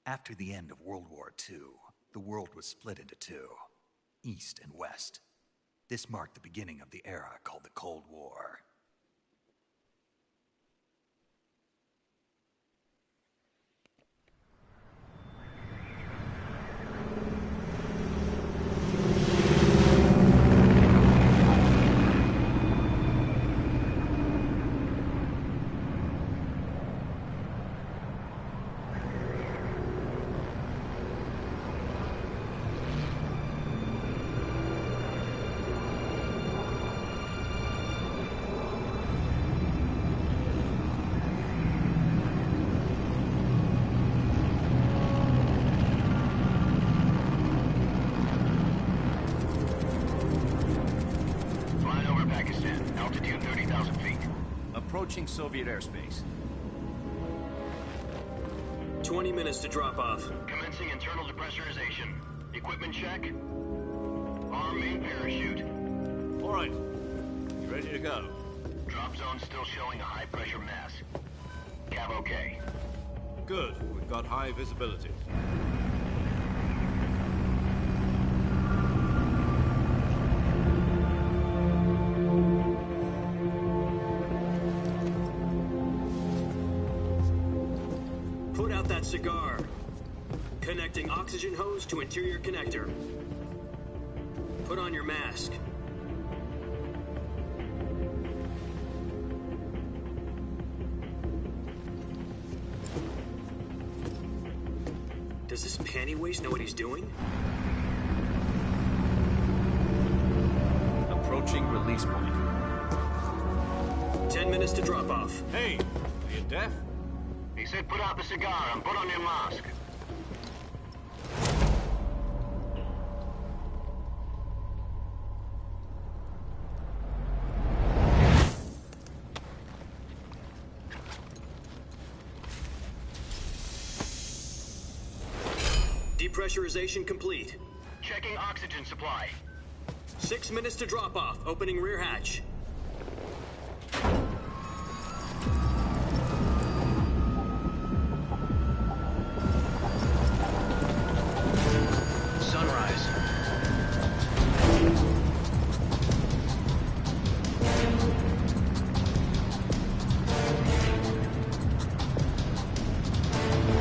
After the end of World War II, the world was split into two, East and West. This marked the beginning of the era called the Cold War. approaching Soviet airspace. 20 minutes to drop off. Commencing internal depressurization. Equipment check. Arm main parachute. All right. You ready to go? Drop zone still showing a high pressure mass. Cav okay. Good. We've got high visibility. Put out that cigar. Connecting oxygen hose to interior connector. Put on your mask. Does this panty waste know what he's doing? Approaching release point. 10 minutes to drop off. Hey, are you deaf? He said put out the cigar and put on your mask. Depressurization complete. Checking oxygen supply. 6 minutes to drop off. Opening rear hatch. Sunrise.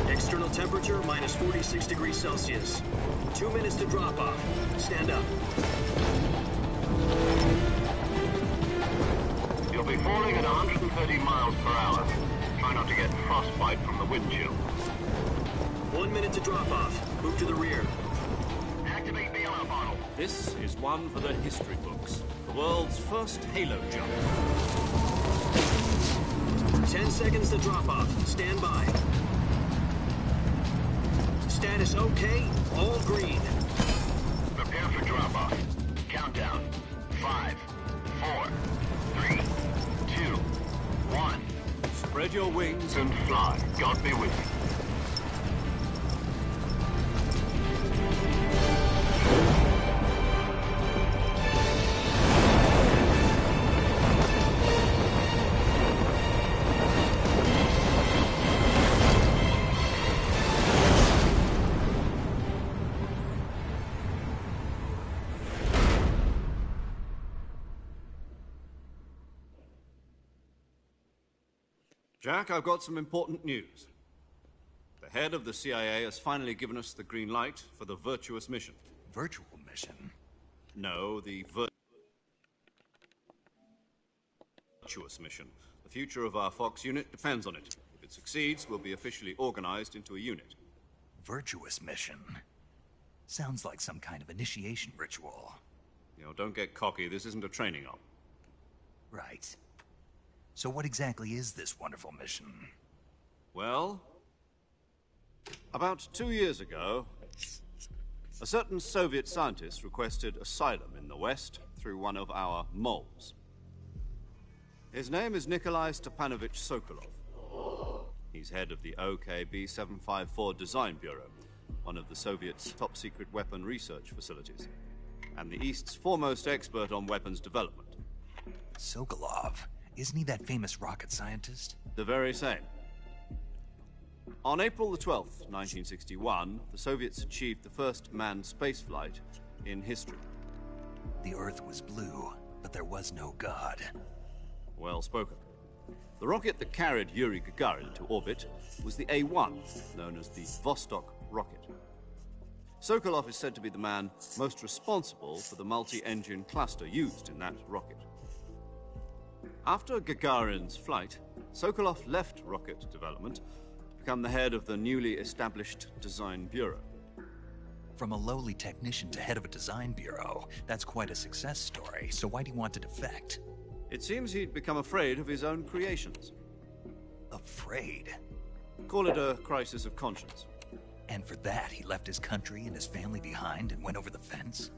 External temperature minus 46 degrees Celsius. 2 minutes to drop off. Stand up. You'll be falling at 130 miles per hour. Try not to get frostbite from the wind chill. 1 minute to drop off. Move to the rear. Activate the yellow bottle. This is one for the history books. The world's first halo jump. 10 seconds to drop off. Stand by. Status okay. All green. Prepare for drop-off. Countdown. 5, 4, 3, 2, 1. Spread your wings And fly. God be with you. Jack, I've got some important news. The head of the CIA has finally given us the green light for the Virtuous mission. Virtual mission? No, the Virtuous mission. The future of our Fox unit depends on it. If it succeeds, we'll be officially organized into a unit. Virtuous mission? Sounds like some kind of initiation ritual. You know, don't get cocky. This isn't a training op. Right. So what exactly is this wonderful mission? Well, about 2 years ago, a certain Soviet scientist requested asylum in the West through one of our moles. His name is Nikolai Stepanovich Sokolov. He's head of the OKB-754 Design Bureau, one of the Soviets' top-secret weapon research facilities, and the East's foremost expert on weapons development. Sokolov? Isn't he that famous rocket scientist? The very same. On April the 12th, 1961, the Soviets achieved the first manned spaceflight in history. The Earth was blue, but there was no God. Well spoken. The rocket that carried Yuri Gagarin into orbit was the A-1, known as the Vostok rocket. Sokolov is said to be the man most responsible for the multi-engine cluster used in that rocket. After Gagarin's flight, Sokolov left rocket development to become the head of the newly established Design Bureau. From a lowly technician to head of a design bureau, that's quite a success story, so why do you want to defect? It seems he'd become afraid of his own creations. Afraid? Call it a crisis of conscience. And for that, he left his country and his family behind and went over the fence?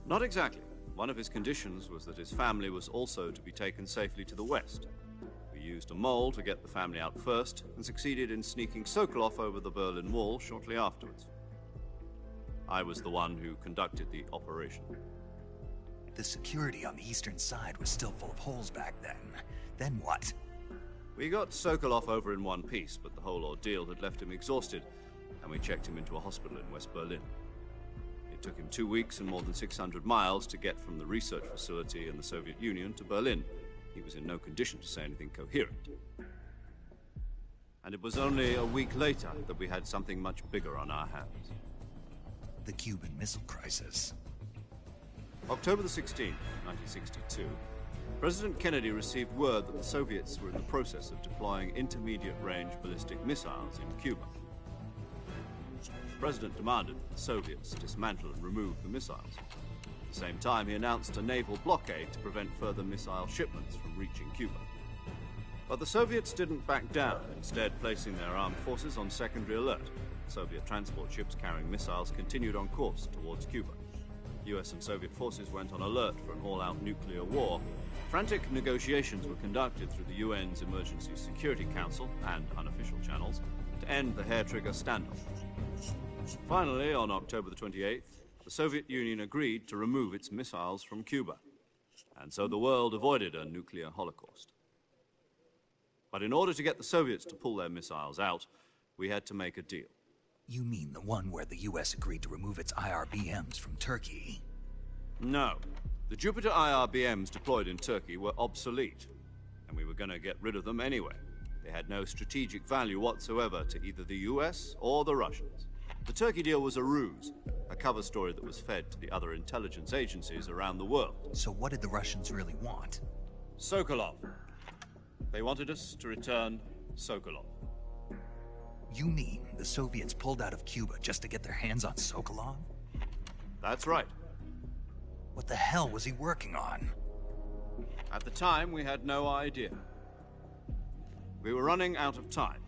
Not exactly. One of his conditions was that his family was also to be taken safely to the West. For used a mole to get the family out first and succeeded in sneaking Sokolov over the Berlin Wall shortly afterwards. I was the one who conducted the operation. The security on the eastern side was still full of holes back then. Then what? We got Sokolov over in one piece, but the whole ordeal had left him exhausted, and we checked him into a hospital in West Berlin. It took him 2 weeks and more than 600 miles to get from the research facility in the Soviet Union to Berlin. He was in no condition to say anything coherent. And it was only a week later that we had something much bigger on our hands. The Cuban Missile Crisis. October the 16th, 1962, President Kennedy received word that the Soviets were in the process of deploying intermediate-range ballistic missiles in Cuba. The President demanded that the Soviets dismantle and remove the missiles. At the same time, he announced a naval blockade to prevent further missile shipments from reaching Cuba. But the Soviets didn't back down, instead placing their armed forces on secondary alert. Soviet transport ships carrying missiles continued on course towards Cuba. US and Soviet forces went on alert for an all-out nuclear war. Frantic negotiations were conducted through the UN's Emergency Security Council and unofficial channels to end the hair-trigger standoff. Finally, on October the 28th, the Soviet Union agreed to remove its missiles from Cuba, and so the world avoided a nuclear holocaust. But in order to get the Soviets to pull their missiles out, we had to make a deal. You mean the one where the US agreed to remove its IRBMs from Turkey? No. The Jupiter IRBMs deployed in Turkey were obsolete, and we were going to get rid of them anyway. They had no strategic value whatsoever to either the US or the Russians. The Turkey deal was a ruse, a cover story that was fed to the other intelligence agencies around the world. So what did the Russians really want? Sokolov. They wanted us to return Sokolov. You mean the Soviets pulled out of Cuba just to get their hands on Sokolov? That's right. What the hell was he working on? At the time, we had no idea. We were running out of time.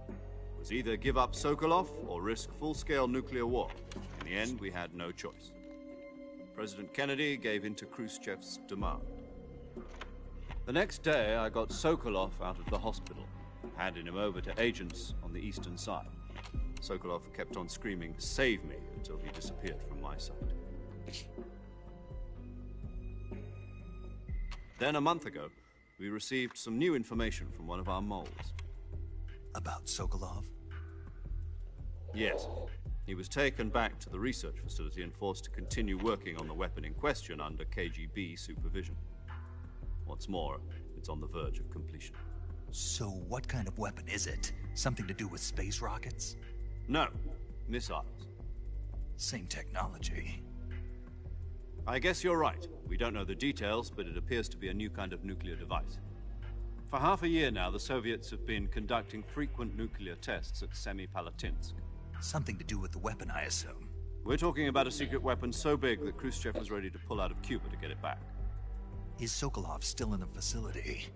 It was either give up Sokolov or risk full-scale nuclear war. In the end, we had no choice. President Kennedy gave in to Khrushchev's demand. The next day, I got Sokolov out of the hospital, handing him over to agents on the eastern side. Sokolov kept on screaming, "Save me," until he disappeared from my sight. Then, a month ago, we received some new information from one of our moles. About Sokolov? Yes. He was taken back to the research facility and forced to continue working on the weapon in question under KGB supervision. What's more, it's on the verge of completion. So what kind of weapon is it? Something to do with space rockets? No, missiles. Same technology. I guess you're right. We don't know the details, but it appears to be a new kind of nuclear device. For half a year now, the Soviets have been conducting frequent nuclear tests at Semipalatinsk. Something to do with the weapon, I assume. We're talking about a secret weapon so big that Khrushchev was ready to pull out of Cuba to get it back. Is Sokolov still in the facility?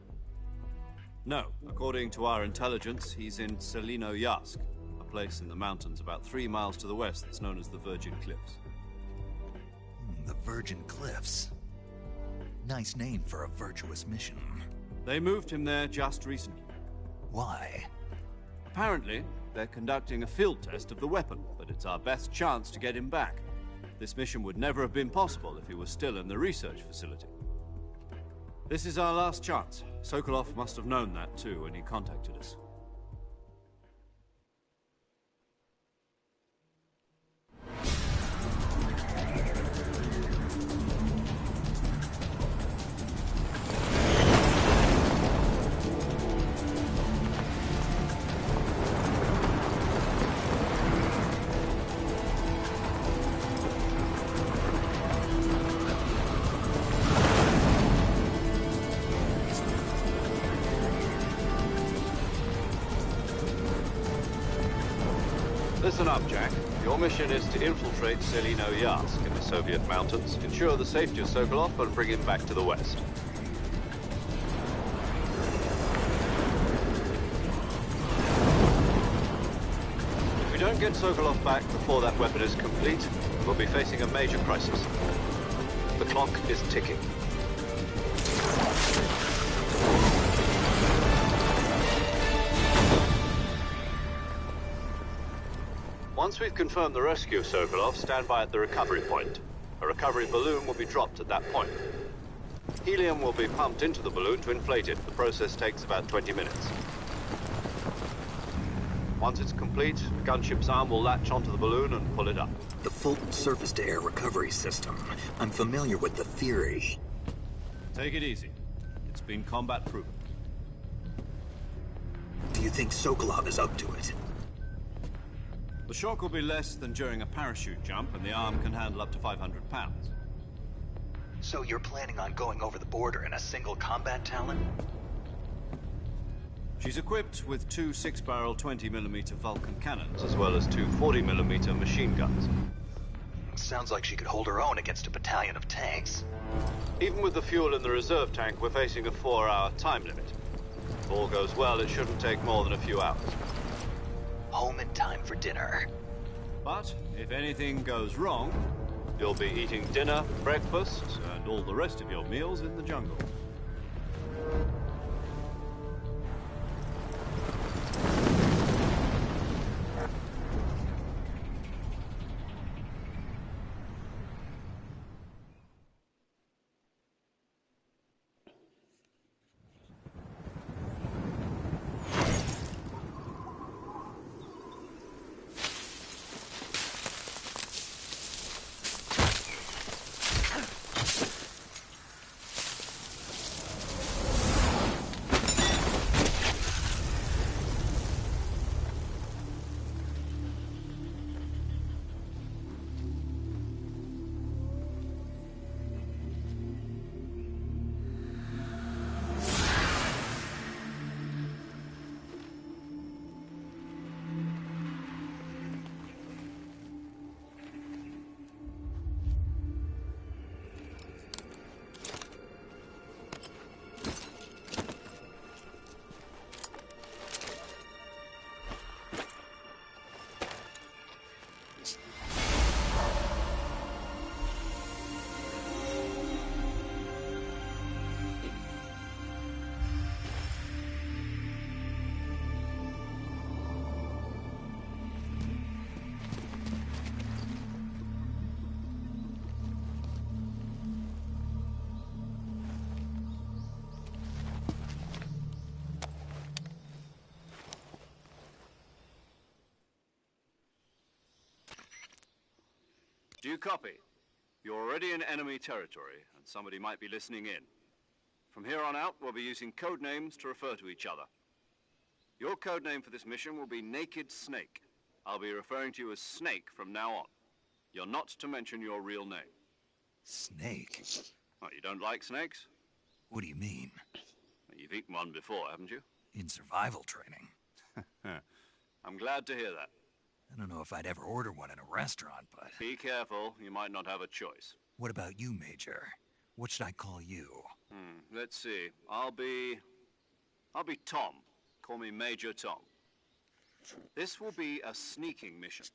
No. According to our intelligence, he's in Selino-Yarsk, a place in the mountains about 3 miles to the west that's known as the Virgin Cliffs. The Virgin Cliffs. Nice name for a virtuous mission. They moved him there just recently. Why? Apparently, they're conducting a field test of the weapon, but it's our best chance to get him back. This mission would never have been possible if he was still in the research facility. This is our last chance. Sokolov must have known that too when he contacted us. Listen up, Jack. Your mission is to infiltrate Selino-Yarsk in the Soviet mountains, ensure the safety of Sokolov, and bring him back to the west. If we don't get Sokolov back before that weapon is complete, we'll be facing a major crisis. The clock is ticking. Once we've confirmed the rescue of Sokolov, stand by at the recovery point. A recovery balloon will be dropped at that point. Helium will be pumped into the balloon to inflate it. The process takes about 20 minutes. Once it's complete, the gunship's arm will latch onto the balloon and pull it up. The Fulton surface-to-air recovery system. I'm familiar with the theory. Take it easy. It's been combat-proven. Do you think Sokolov is up to it? The shock will be less than during a parachute jump, and the arm can handle up to 500 pounds. So you're planning on going over the border in a single combat Talon? She's equipped with two 6-barrel 20mm Vulcan cannons, as well as two 40mm machine guns. Sounds like she could hold her own against a battalion of tanks. Even with the fuel in the reserve tank, we're facing a 4-hour time limit. If all goes well, it shouldn't take more than a few hours. Home in time for dinner. But if anything goes wrong, you'll be eating dinner, breakfast, and all the rest of your meals in the jungle. Do you copy? You're already in enemy territory, and somebody might be listening in. From here on out, we'll be using code names to refer to each other. Your code name for this mission will be Naked Snake. I'll be referring to you as Snake from now on. You're not to mention your real name. Snake? Well, you don't like snakes? What do you mean? You've eaten one before, haven't you? In survival training. I'm glad to hear that. I don't know if I'd ever order one in a restaurant, but... Be careful, you might not have a choice. What about you, Major? What should I call you? Let's see. I'll be Tom. Call me Major Tom. This will be a sneaking mission.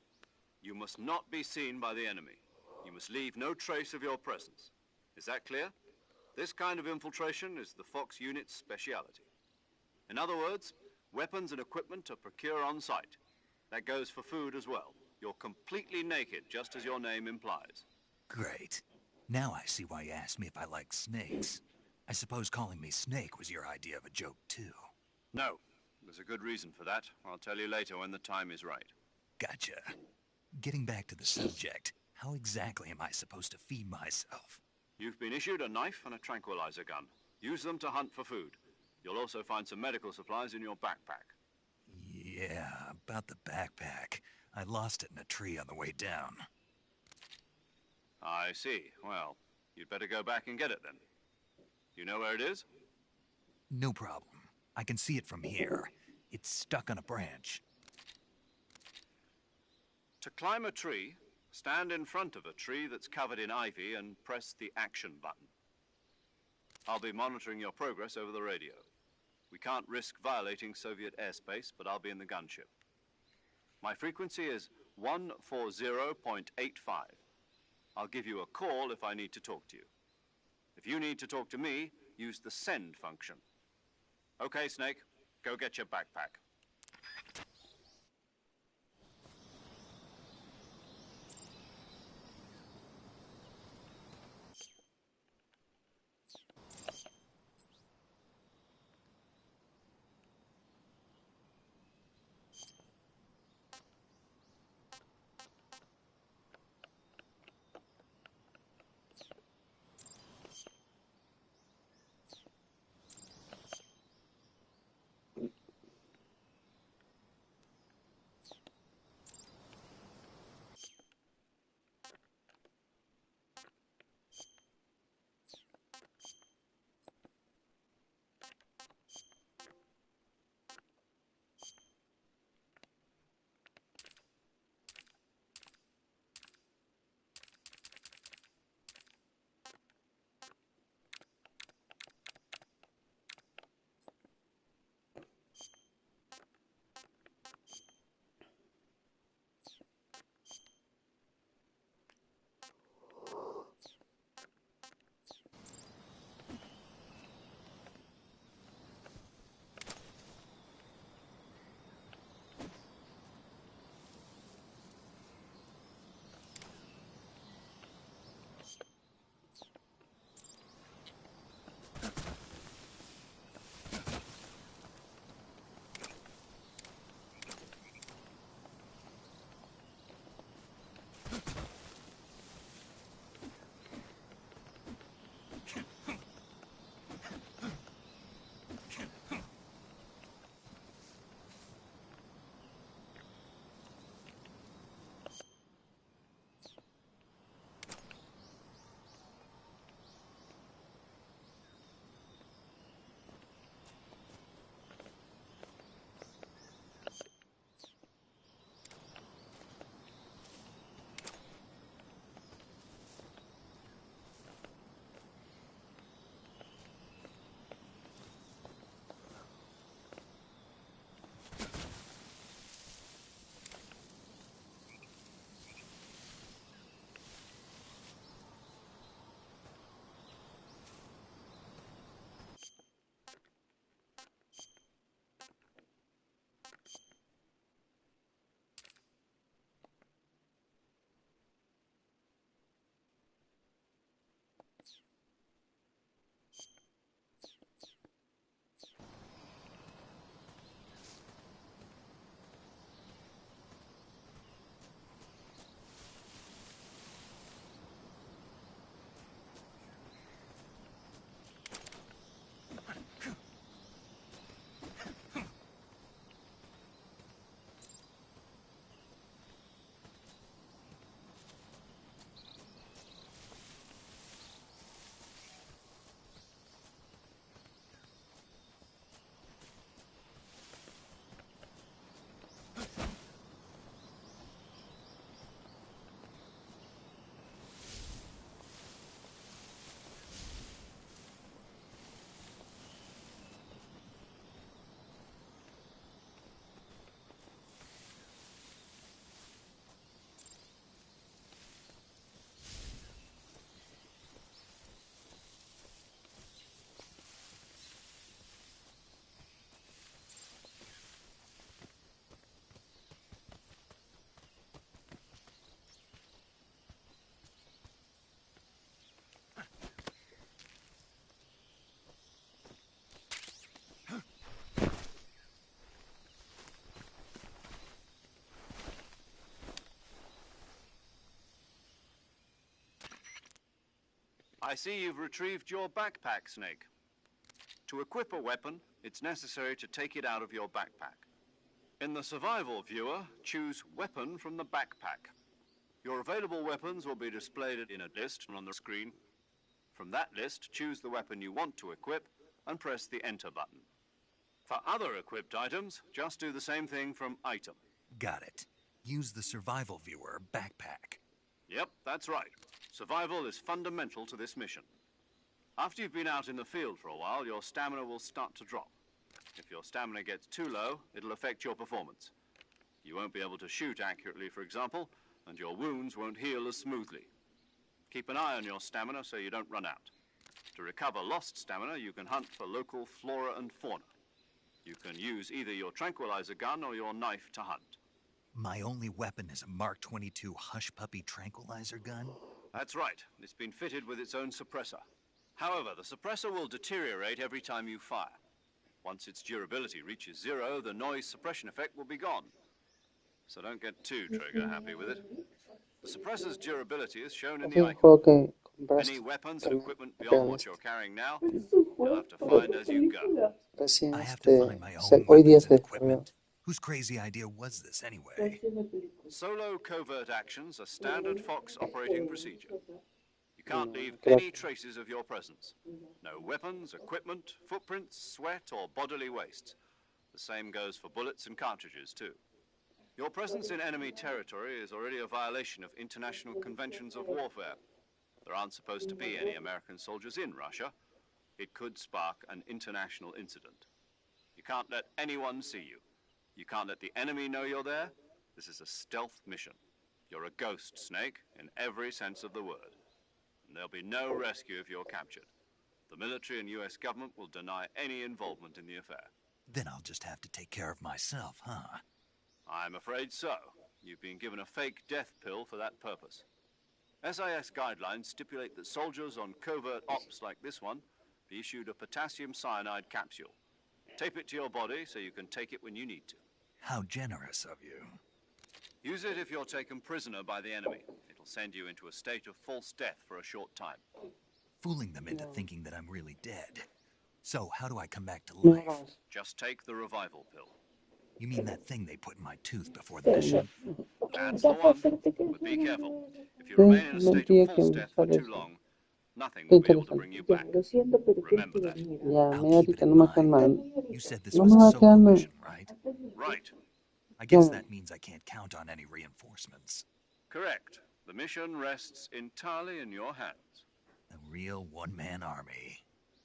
You must not be seen by the enemy. You must leave no trace of your presence. Is that clear? This kind of infiltration is the Fox unit's speciality. In other words, weapons and equipment are procured on site. That goes for food as well. You're completely naked, just as your name implies. Great. Now I see why you asked me if I like snakes. I suppose calling me Snake was your idea of a joke, too. No. There's a good reason for that. I'll tell you later when the time is right. Gotcha. Getting back to the subject, how exactly am I supposed to feed myself? You've been issued a knife and a tranquilizer gun. Use them to hunt for food. You'll also find some medical supplies in your backpack. Yeah, about the backpack. I lost it in a tree on the way down. I see. Well, you'd better go back and get it then. You know where it is? No problem. I can see it from here. It's stuck on a branch. To climb a tree, stand in front of a tree that's covered in ivy and press the action button. I'll be monitoring your progress over the radio. We can't risk violating Soviet airspace, but I'll be in the gunship. My frequency is 140.85. I'll give you a call if I need to talk to you. If you need to talk to me, use the send function. Okay, Snake, go get your backpack. I see you've retrieved your backpack, Snake. To equip a weapon, it's necessary to take it out of your backpack. In the survival viewer, choose Weapon from the backpack. Your available weapons will be displayed in a list on the screen. From that list, choose the weapon you want to equip and press the Enter button. For other equipped items, just do the same thing from Item. Got it. Use the survival viewer backpack. Yep, that's right. Survival is fundamental to this mission. After you've been out in the field for a while, your stamina will start to drop. If your stamina gets too low, it'll affect your performance. You won't be able to shoot accurately, for example, and your wounds won't heal as smoothly. Keep an eye on your stamina so you don't run out. To recover lost stamina, you can hunt for local flora and fauna. You can use either your tranquilizer gun or your knife to hunt. My only weapon is a Mark 22 Hush Puppy tranquilizer gun? That's right. It's been fitted with its own suppressor. However, the suppressor will deteriorate every time you fire. Once its durability reaches 0, the noise suppression effect will be gone. So don't get too trigger happy with it. The suppressor's durability is shown in Es the un icon. juego que compraste Any weapons and también equipment apenas beyond what you're carrying now, you'll have to find as you go. recién I have to find my own hoy día weapons se and descargó. equipment. Whose crazy idea was this anyway? Solo covert actions are standard Fox operating procedure. You can't leave claro. any traces of your presence. No weapons, equipment, footprints, sweat, or bodily wastes. The same goes for bullets and cartridges, too. Your presence in enemy territory is already a violation of international conventions of warfare. There aren't supposed to be any American soldiers in Russia. It could spark an international incident. You can't let anyone see you. You can't let the enemy know you're there. This is a stealth mission. You're a ghost, Snake, in every sense of the word. And there'll be no rescue if you're captured. The military and US government will deny any involvement in the affair. Then I'll just have to take care of myself, huh? I'm afraid so. You've been given a fake death pill for that purpose. SIS guidelines stipulate that soldiers on covert ops like this one be issued a potassium cyanide capsule. Tape it to your body so you can take it when you need to. How generous of you. Use it if you're taken prisoner by the enemy. It'll send you into a state of false death for a short time. Fooling them into thinking that I'm really dead. So, how do I come back to No, life? vamos. Just take the revival pill. You mean that thing they put in my tooth before the mission? That's the one. But be careful. If you remain in a state Mentía of que false me death for sale too eso. long, nothing Qué will be able to interesante. bring you back. Lo siento, pero tienes Remember que that. venir. Ya, I'll media keep it horita, in no me mind. caen mal. You said this No was me a va a solo quedar mal. mission, right? Right. I guess Yeah. that means I can't count on any reinforcements. Correct. The mission rests entirely in your hands. A real one-man army.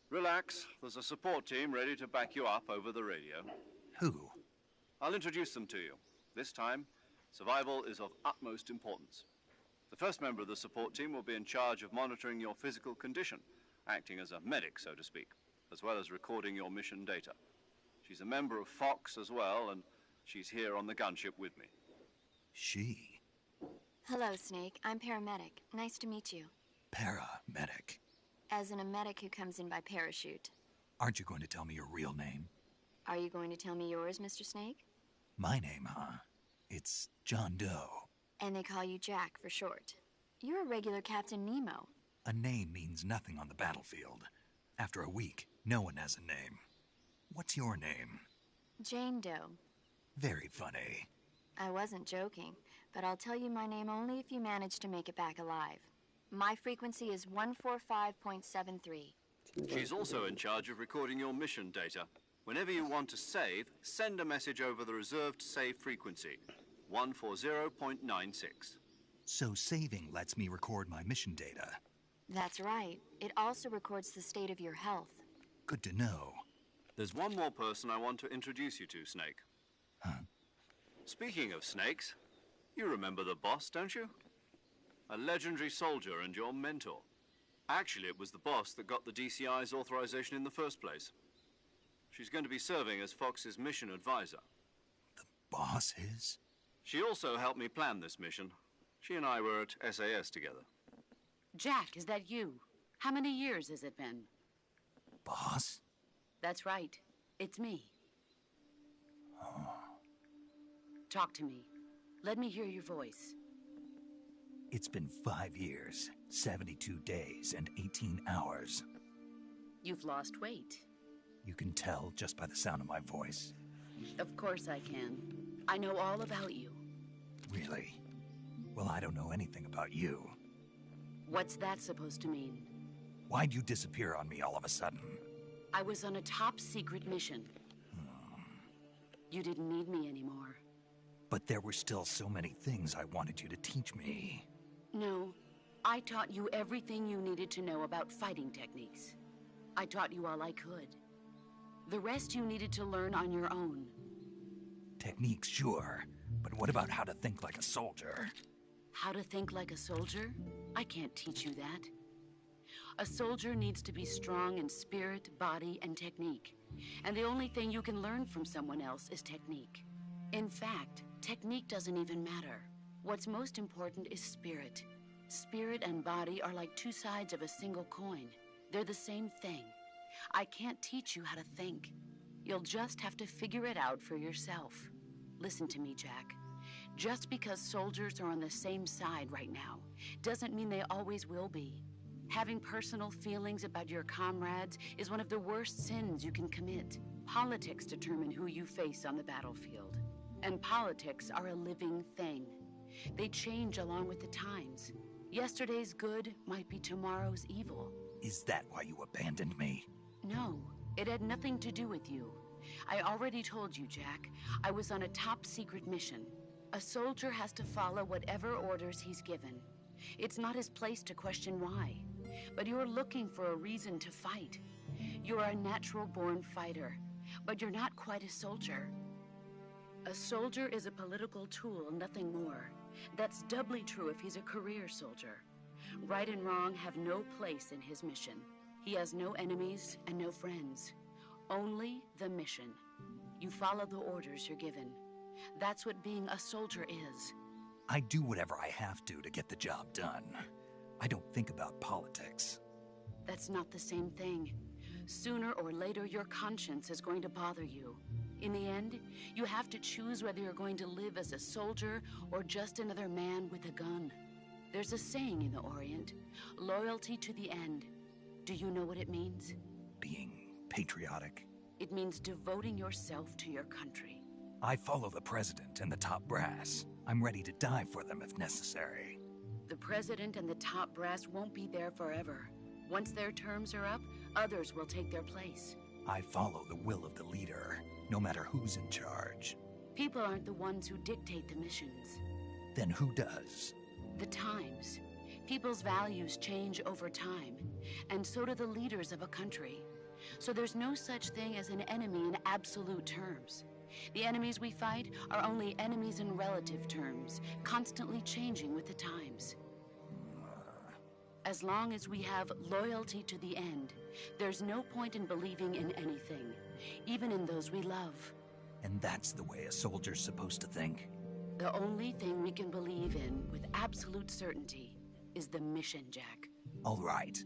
Relax. There's a support team ready to back you up over the radio. Who? I'll introduce them to you. This time, survival is of utmost importance. The first member of the support team will be in charge of monitoring your physical condition, acting as a medic, so to speak, as well as recording your mission data. She's a member of Fox as well, and she's here on the gunship with me. She. Hello, Snake. I'm paramedic. Nice to meet you. Paramedic. As in a medic who comes in by parachute. Aren't you going to tell me your real name? Are you going to tell me yours, Mr. Snake? My name, huh? It's John Doe. And they call you Jack for short. You're a regular Captain Nemo. A name means nothing on the battlefield. After a week, no one has a name. What's your name? Jane Doe. Very funny. I wasn't joking, but I'll tell you my name only if you manage to make it back alive. My frequency is 145.73. She's also in charge of recording your mission data. Whenever you want to save, send a message over the reserved save frequency, 140.96. So saving lets me record my mission data. That's right. It also records the state of your health. Good to know. There's one more person I want to introduce you to, Snake. Huh? Speaking of snakes, you remember the boss, don't you? A legendary soldier and your mentor. Actually, it was the boss that got the DCI's authorization in the first place. She's going to be serving as Fox's mission advisor. The boss is? She also helped me plan this mission. She and I were at SAS together. Jack, is that you? How many years has it been? Boss? That's right. It's me. Talk to me. Let me hear your voice. It's been 5 years, 72 days, and 18 hours. You've lost weight. You can tell just by the sound of my voice. Of course I can. I know all about you. Really? Well, I don't know anything about you. What's that supposed to mean? Why'd you disappear on me all of a sudden? I was on a top-secret mission. You didn't need me anymore. But there were still so many things I wanted you to teach me. No, I taught you everything you needed to know about fighting techniques. I taught you all I could. The rest you needed to learn on your own. Techniques, sure. But what about how to think like a soldier? How to think like a soldier? I can't teach you that. A soldier needs to be strong in spirit, body, and technique. And the only thing you can learn from someone else is technique. In fact, technique doesn't even matter. What's most important is spirit. Spirit and body are like two sides of a single coin. They're the same thing. I can't teach you how to think. You'll just have to figure it out for yourself. Listen to me, Jack. Just because soldiers are on the same side right now doesn't mean they always will be. Having personal feelings about your comrades is one of the worst sins you can commit. Politics determine who you face on the battlefield. And politics are a living thing. They change along with the times. Yesterday's good might be tomorrow's evil. Is that why you abandoned me? No, it had nothing to do with you. I already told you, Jack. I was on a top-secret mission. A soldier has to follow whatever orders he's given. It's not his place to question why. But you're looking for a reason to fight. You're a natural-born fighter, but you're not quite a soldier. A soldier is a political tool, nothing more. That's doubly true if he's a career soldier. Right and wrong have no place in his mission. He has no enemies and no friends. Only the mission. You follow the orders you're given. That's what being a soldier is. I do whatever I have to get the job done. I don't think about politics. That's not the same thing. Sooner or later, your conscience is going to bother you. In the end, you have to choose whether you're going to live as a soldier or just another man with a gun. There's a saying in the Orient, loyalty to the end. Do you know what it means? Being patriotic. It means devoting yourself to your country. I follow the president and the top brass. I'm ready to die for them if necessary. The president and the top brass won't be there forever. Once their terms are up, others will take their place. I follow the will of the leader, no matter who's in charge. People aren't the ones who dictate the missions. Then who does? The times. People's values change over time, and so do the leaders of a country. So there's no such thing as an enemy in absolute terms. The enemies we fight are only enemies in relative terms, constantly changing with the times. As long as we have loyalty to the end, there's no point in believing in anything, even in those we love. And that's the way a soldier's supposed to think? The only thing we can believe in with absolute certainty is the mission, Jack. All right,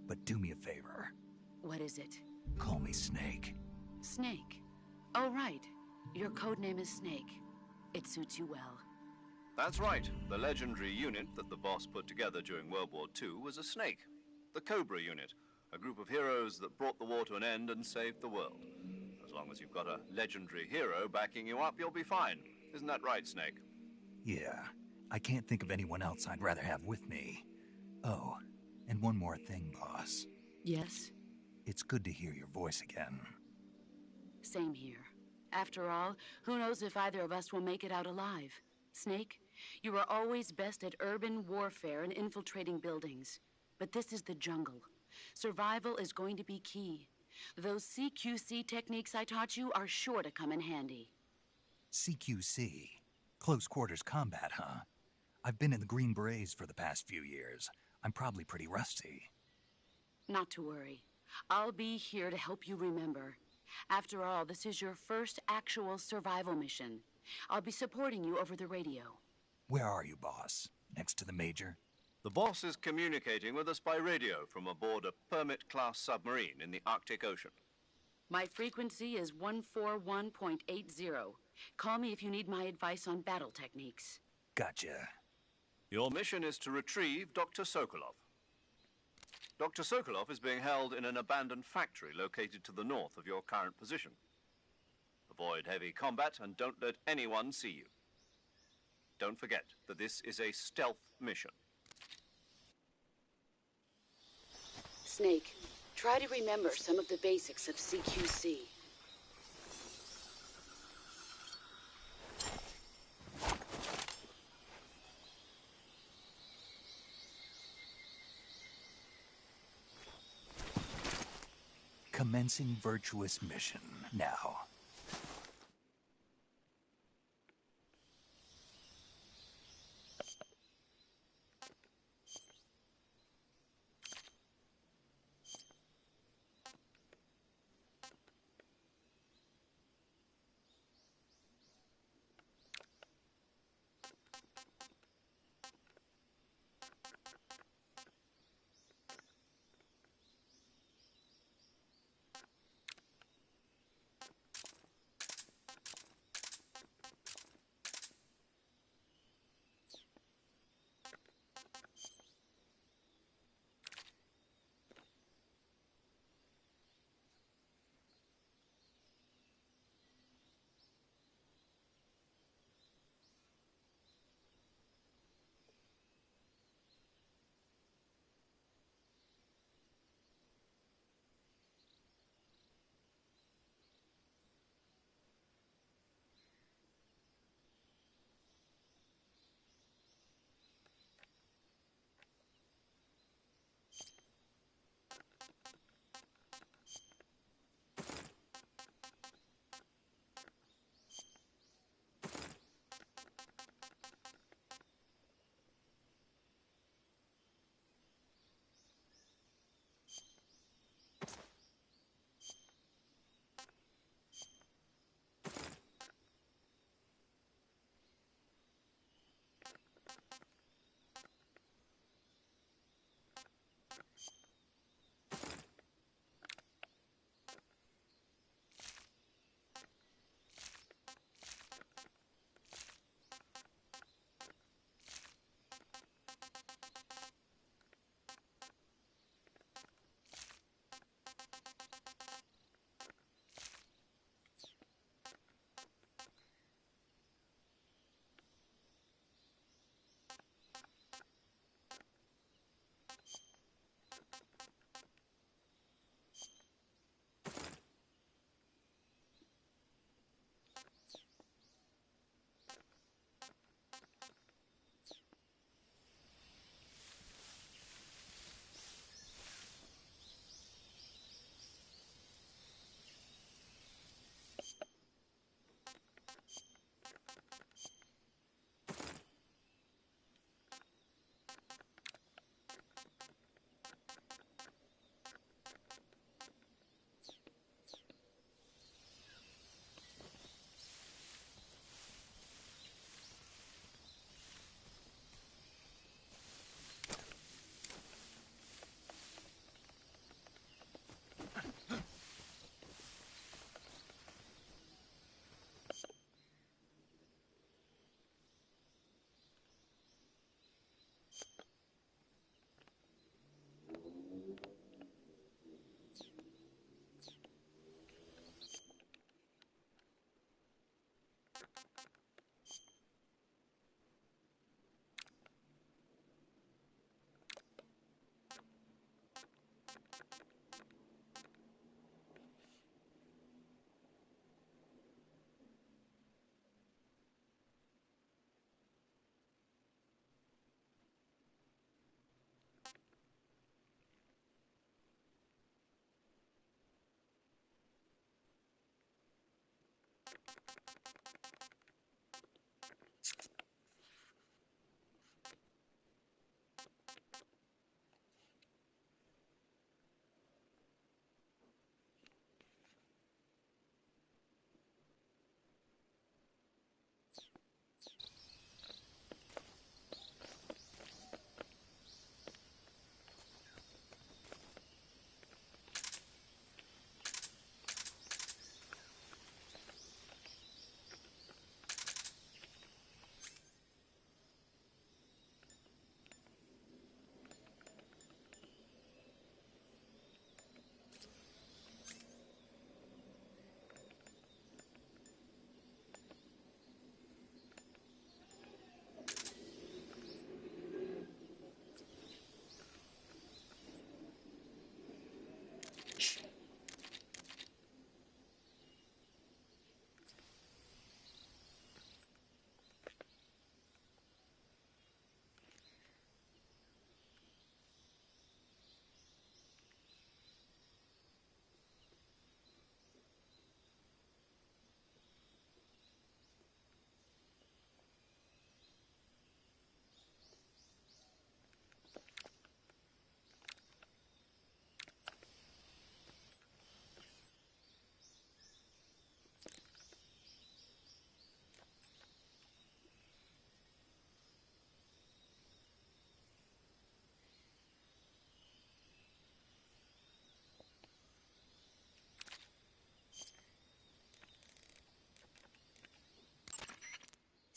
but do me a favor. What is it? Call me Snake. Snake? Oh, right. Your codename is Snake. It suits you well. That's right. The legendary unit that the boss put together during World War II was a snake. The Cobra unit, a group of heroes that brought the war to an end and saved the world. As long as you've got a legendary hero backing you up, you'll be fine. Isn't that right, Snake? Yeah. I can't think of anyone else I'd rather have with me. Oh, and one more thing, boss. Yes? It's good to hear your voice again. Same here. After all, who knows if either of us will make it out alive? Snake, you were always best at urban warfare and infiltrating buildings. But this is the jungle. Survival is going to be key. Those CQC techniques I taught you are sure to come in handy. CQC? Close quarters combat, huh? I've been in the Green Berets for the past few years. I'm probably pretty rusty. Not to worry. I'll be here to help you remember. After all, this is your first actual survival mission. I'll be supporting you over the radio. Where are you, boss? Next to the Major? The boss is communicating with us by radio from aboard a Permit-class submarine in the Arctic Ocean. My frequency is 141.80. Call me if you need my advice on battle techniques. Gotcha. Your mission is to retrieve Dr. Sokolov. Dr. Sokolov is being held in an abandoned factory located to the north of your current position. Avoid heavy combat and don't let anyone see you. Don't forget that this is a stealth mission. Snake, try to remember some of the basics of CQC. Commencing virtuous mission now.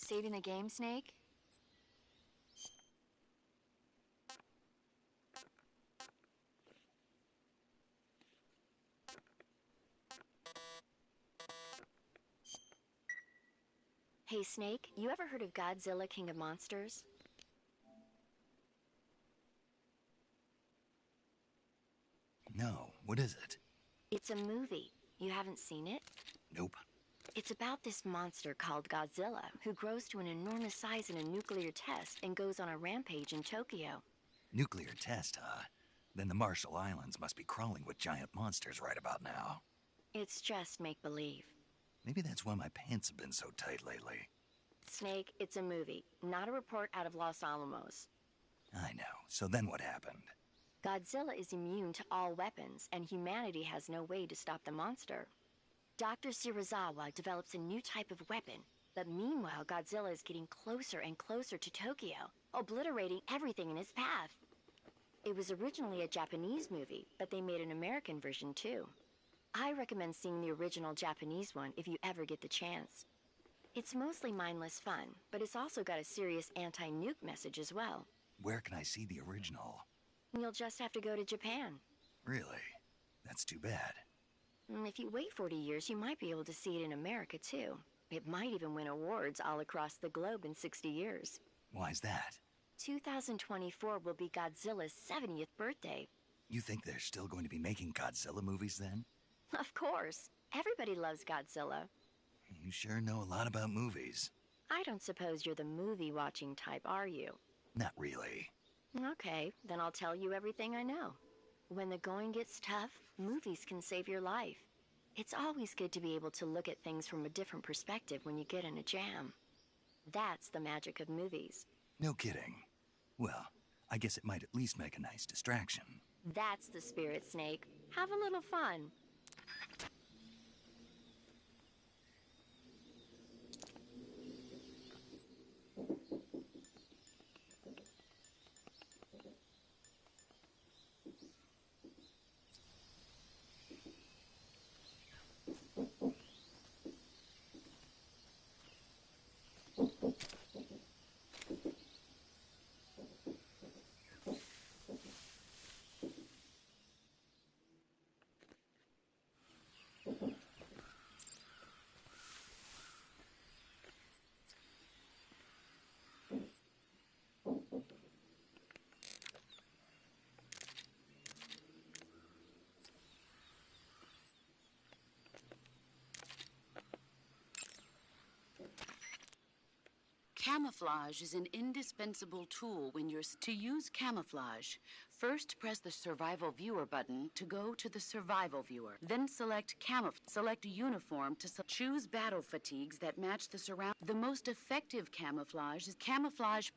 Saving the game, Snake? Hey, Snake, you ever heard of Godzilla, King of Monsters? No, what is it? It's a movie. You haven't seen it? Nope. It's about this monster called Godzilla, who grows to an enormous size in a nuclear test and goes on a rampage in Tokyo. Nuclear test, huh? Then the Marshall Islands must be crawling with giant monsters right about now. It's just make-believe. Maybe that's why my pants have been so tight lately. Snake, it's a movie, not a report out of Los Alamos. I know. So then what happened? Godzilla is immune to all weapons, and humanity has no way to stop the monster. Dr. Shirazawa develops a new type of weapon, but meanwhile Godzilla is getting closer and closer to Tokyo, obliterating everything in his path. It was originally a Japanese movie, but they made an American version too. I recommend seeing the original Japanese one if you ever get the chance. It's mostly mindless fun, but it's also got a serious anti-nuke message as well. Where can I see the original? You'll just have to go to Japan. Really? That's too bad. If you wait 40 years, you might be able to see it in America too. It might even win awards all across the globe in 60 years. Why's that? 2024 will be Godzilla's 70th birthday. You think they're still going to be making Godzilla movies then? Of course. Everybody loves Godzilla. You sure know a lot about movies. I don't suppose you're the movie-watching type, are you? Not really. Okay, then I'll tell you everything I know. When the going gets tough, movies can save your life. It's always good to be able to look at things from a different perspective when you get in a jam. That's the magic of movies. No kidding. Well, I guess it might at least make a nice distraction. That's the spirit, Snake. Have a little fun. Camouflage is an indispensable tool when you're... To use camouflage, first press the Survival Viewer button to go to the Survival Viewer. Then select Uniform to choose battle fatigues that match the surround... The most effective camouflage is camouflage...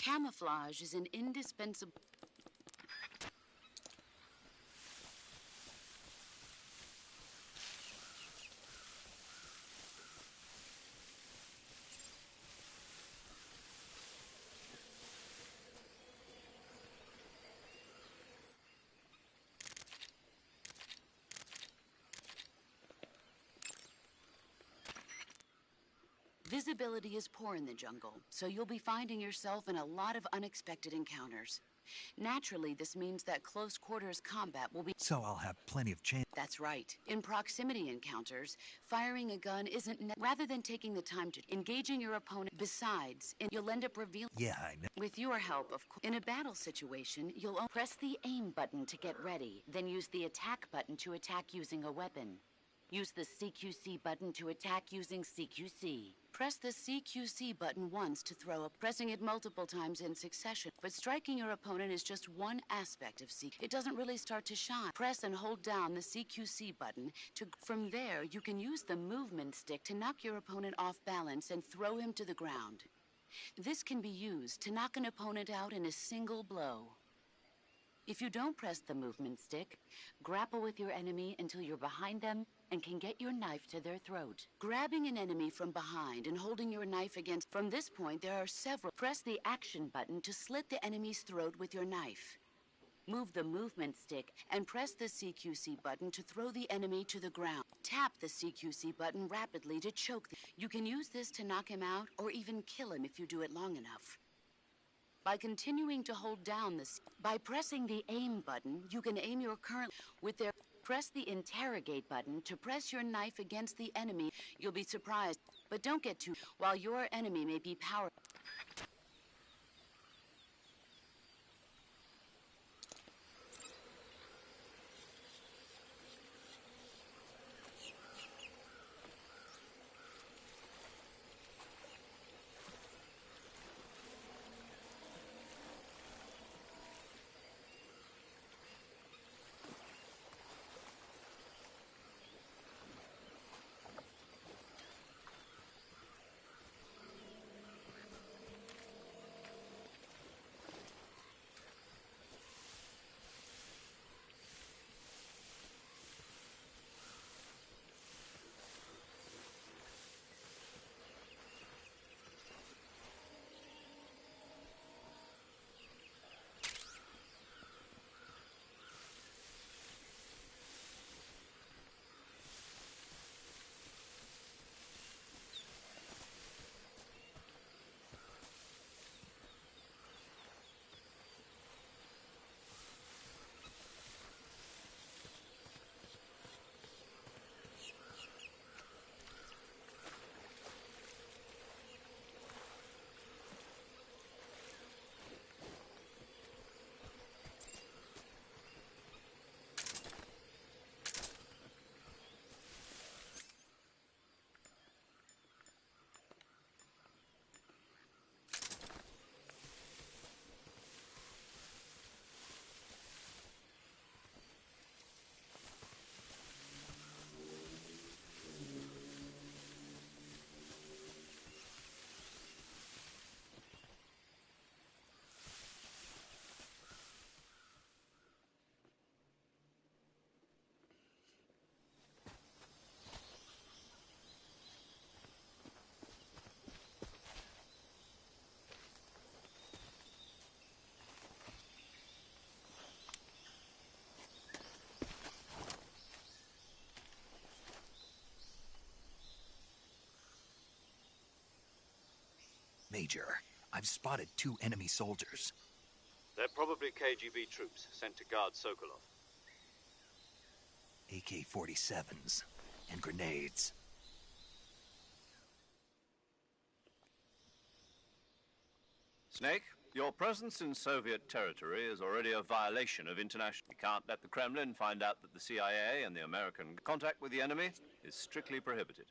Camouflage is an indispensable... Visibility is poor in the jungle, so you'll be finding yourself in a lot of unexpected encounters. Naturally, this means that close quarters combat will be... So I'll have plenty of chance. That's right. In proximity encounters, firing a gun isn't... Rather than taking the time to engaging your opponent, besides, you'll end up revealing... Yeah, I know. With your help, of course. In a battle situation, you'll press the aim button to get ready, then use the attack button to attack using a weapon. Use the CQC button to attack using CQC. Press the CQC button once to throw up, pressing it multiple times in succession. But striking your opponent is just one aspect of CQC. It doesn't really start to shine. Press and hold down the CQC button. From there, you can use the movement stick to knock your opponent off balance and throw him to the ground. This can be used to knock an opponent out in a single blow. If you don't press the movement stick, grapple with your enemy until you're behind them and can get your knife to their throat. Grabbing an enemy from behind and holding your knife against... From this point, there are several... Press the action button to slit the enemy's throat with your knife. Move the movement stick and press the CQC button to throw the enemy to the ground. Tap the CQC button rapidly to choke them. You can use this to knock him out or even kill him if you do it long enough. By continuing to hold down by pressing the aim button, you can aim your current with their... Press the interrogate button to press your knife against the enemy. You'll be surprised, but don't get too... While your enemy may be powerful... Major, I've spotted 2 enemy soldiers. They're probably KGB troops sent to guard Sokolov. AK-47s and grenades. Snake, your presence in Soviet territory is already a violation of international... You can't let the Kremlin find out that the CIA and the American contact with the enemy is strictly prohibited.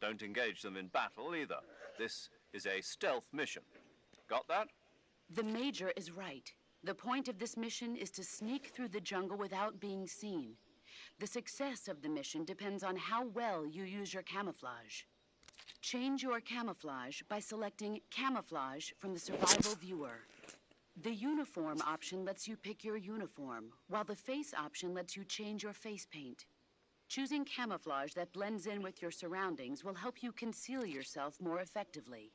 Don't engage them in battle either. This is a stealth mission. Got that? The Major is right. The point of this mission is to sneak through the jungle without being seen. The success of the mission depends on how well you use your camouflage. Change your camouflage by selecting Camouflage from the Survival Viewer. The Uniform option lets you pick your uniform, while the Face option lets you change your face paint. Choosing camouflage that blends in with your surroundings will help you conceal yourself more effectively.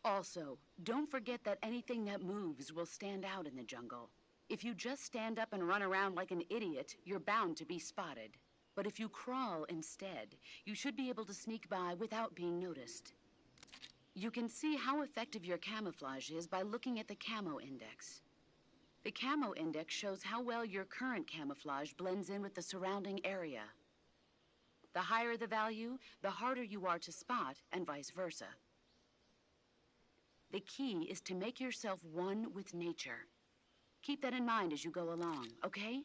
Also, don't forget that anything that moves will stand out in the jungle. If you just stand up and run around like an idiot, you're bound to be spotted. But if you crawl instead, you should be able to sneak by without being noticed. You can see how effective your camouflage is by looking at the Camo Index. The Camo Index shows how well your current camouflage blends in with the surrounding area. The higher the value, the harder you are to spot, and vice versa. The key is to make yourself one with nature. Keep that in mind as you go along, okay?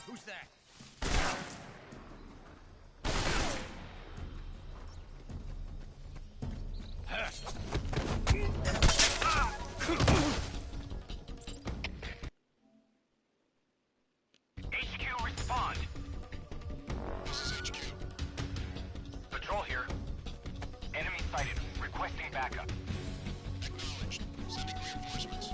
Who's that? HQ, respond. This is HQ. Patrol here. Enemy sighted. Requesting backup. Acknowledged. Sending reinforcements.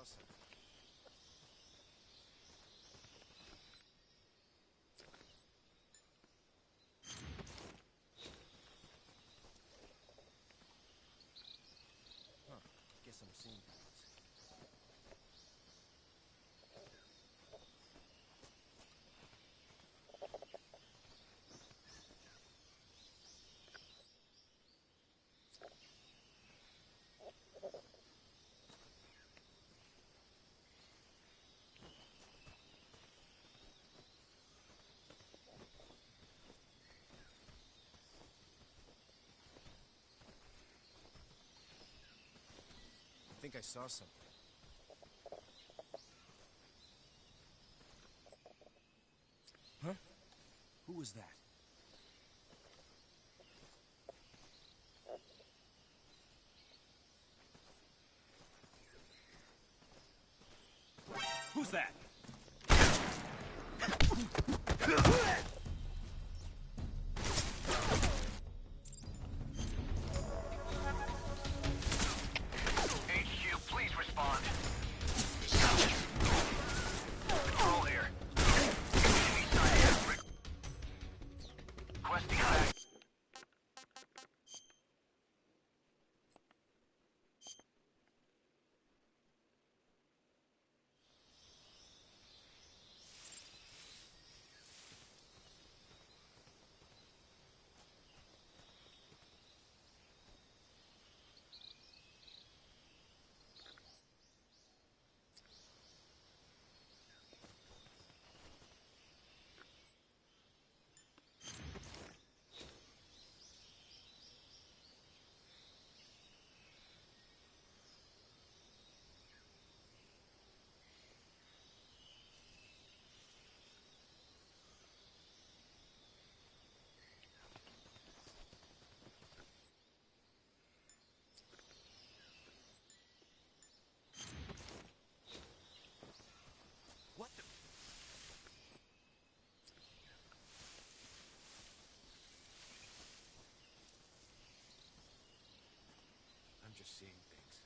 something. Huh. Guess I'm seeing things. I think I saw something. Huh? Who was that? Who's that? HQ, please respond. Control here. Enemy sighted. Requesting back. What the? I'm just seeing things.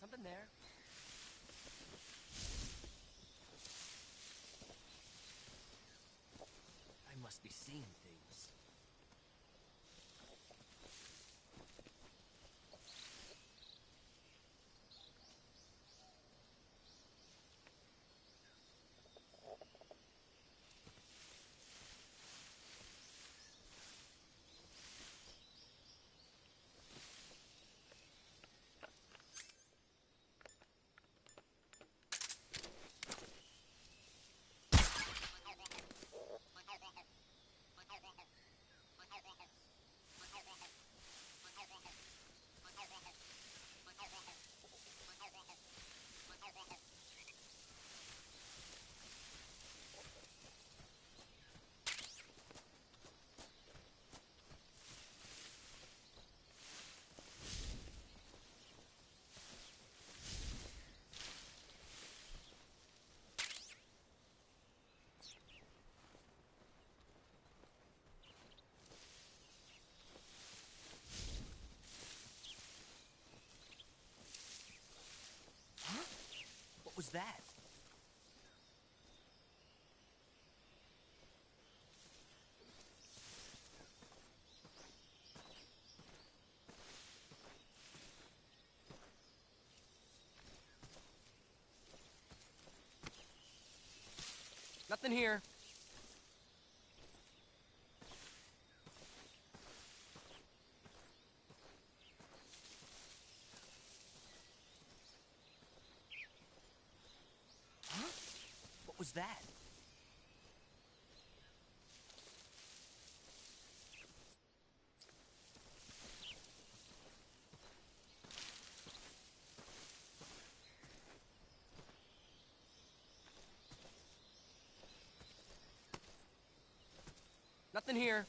Something there? I must be seeing things. What was that? Nothing here. Huh? What was that? Nothing here.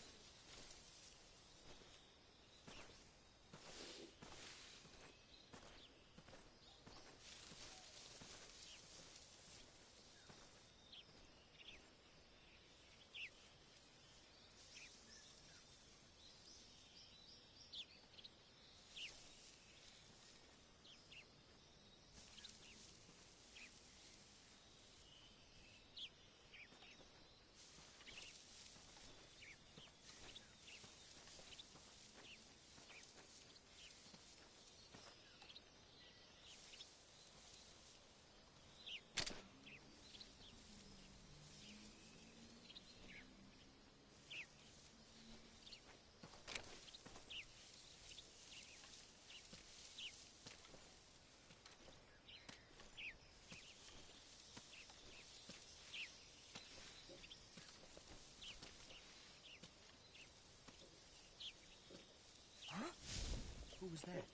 Who was that?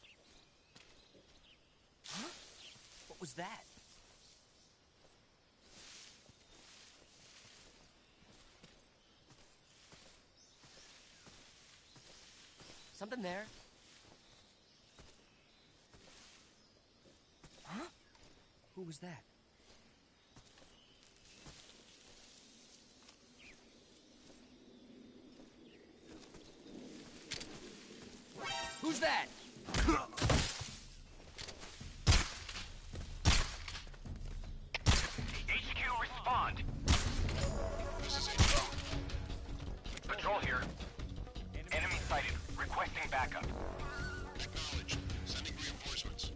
Huh? What was that? Something there? Huh? Who was that? Who's that? HQ, respond. This is HQ. Patrol here. Enemy sighted. Requesting backup. Acknowledged. Sending reinforcements.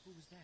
Who was that?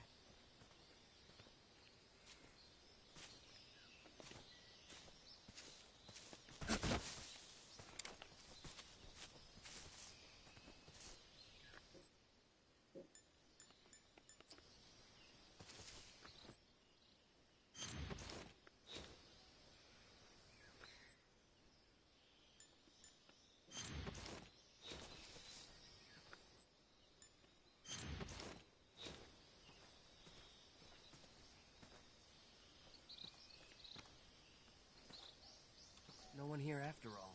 No one here after all.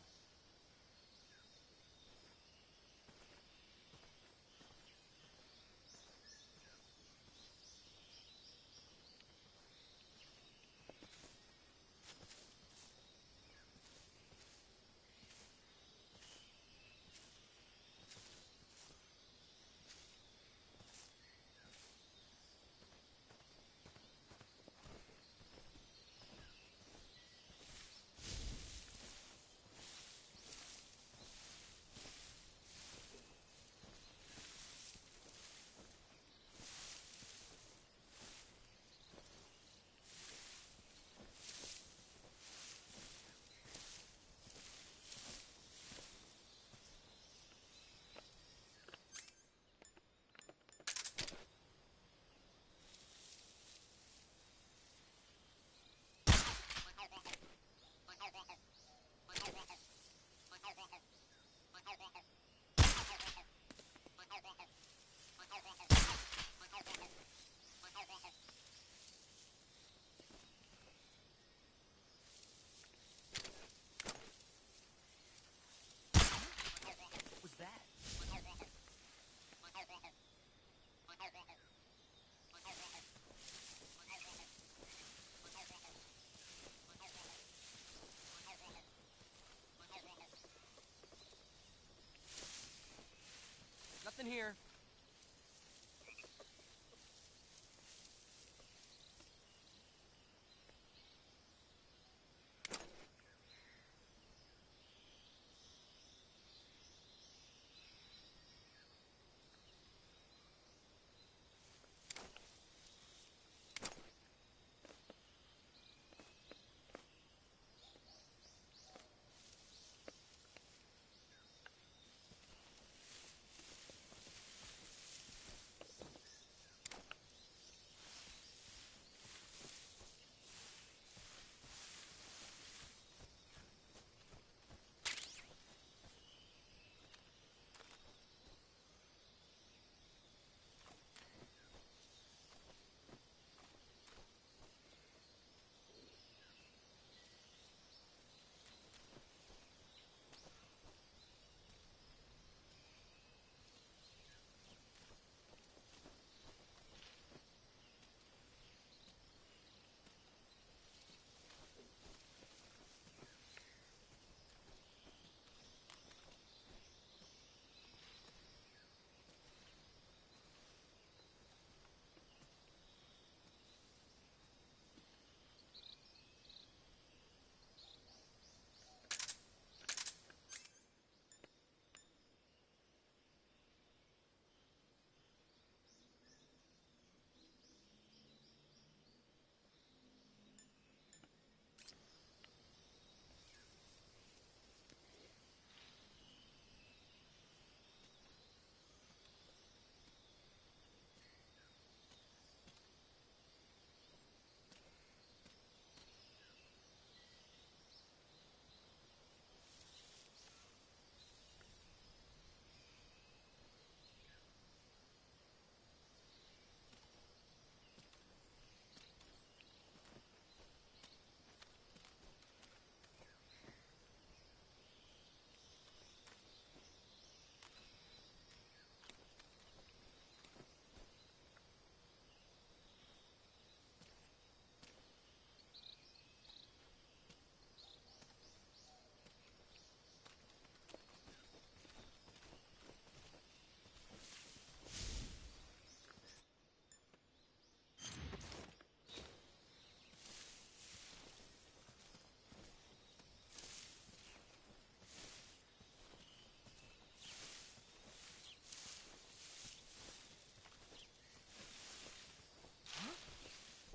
Nothing here.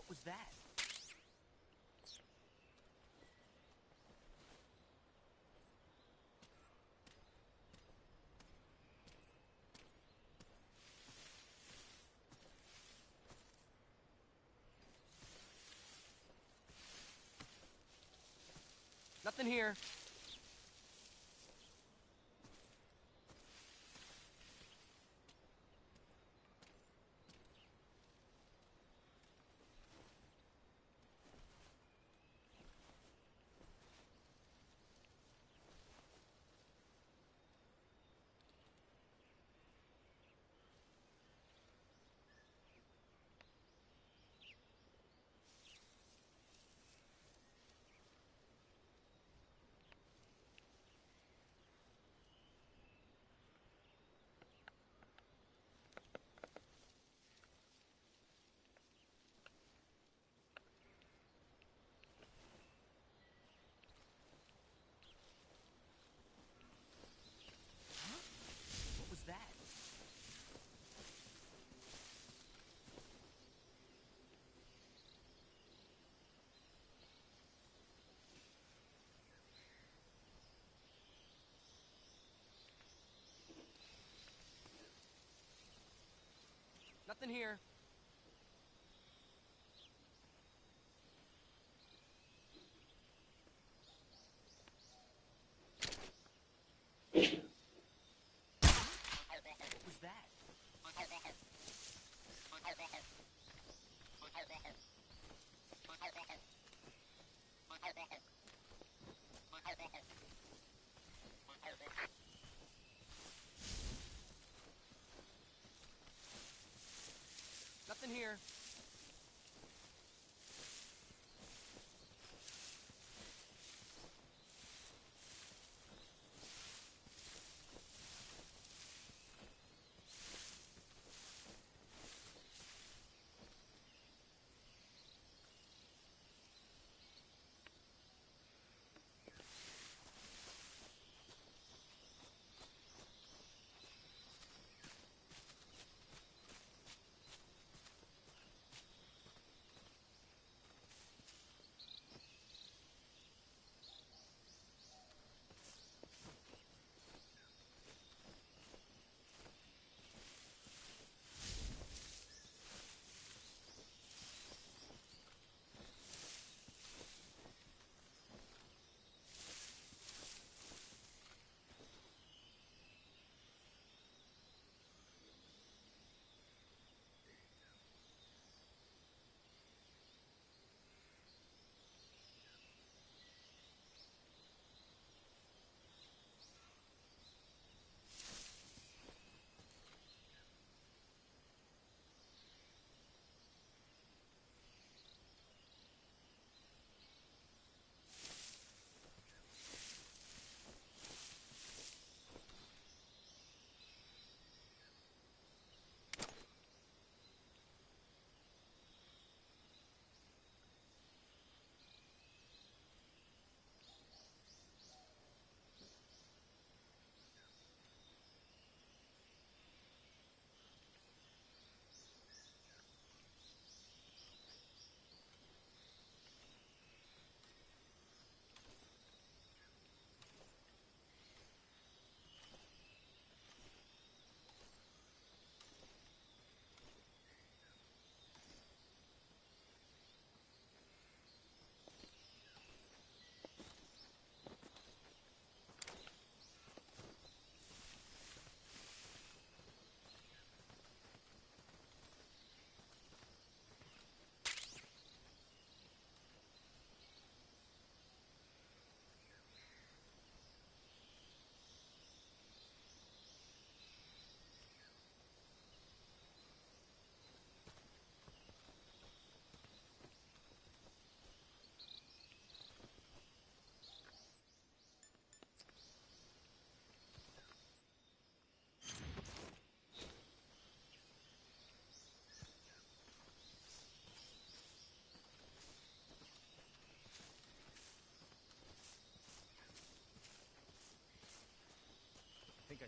What was that? Nothing here. What was that? Nothing here. What was that? Nothing here.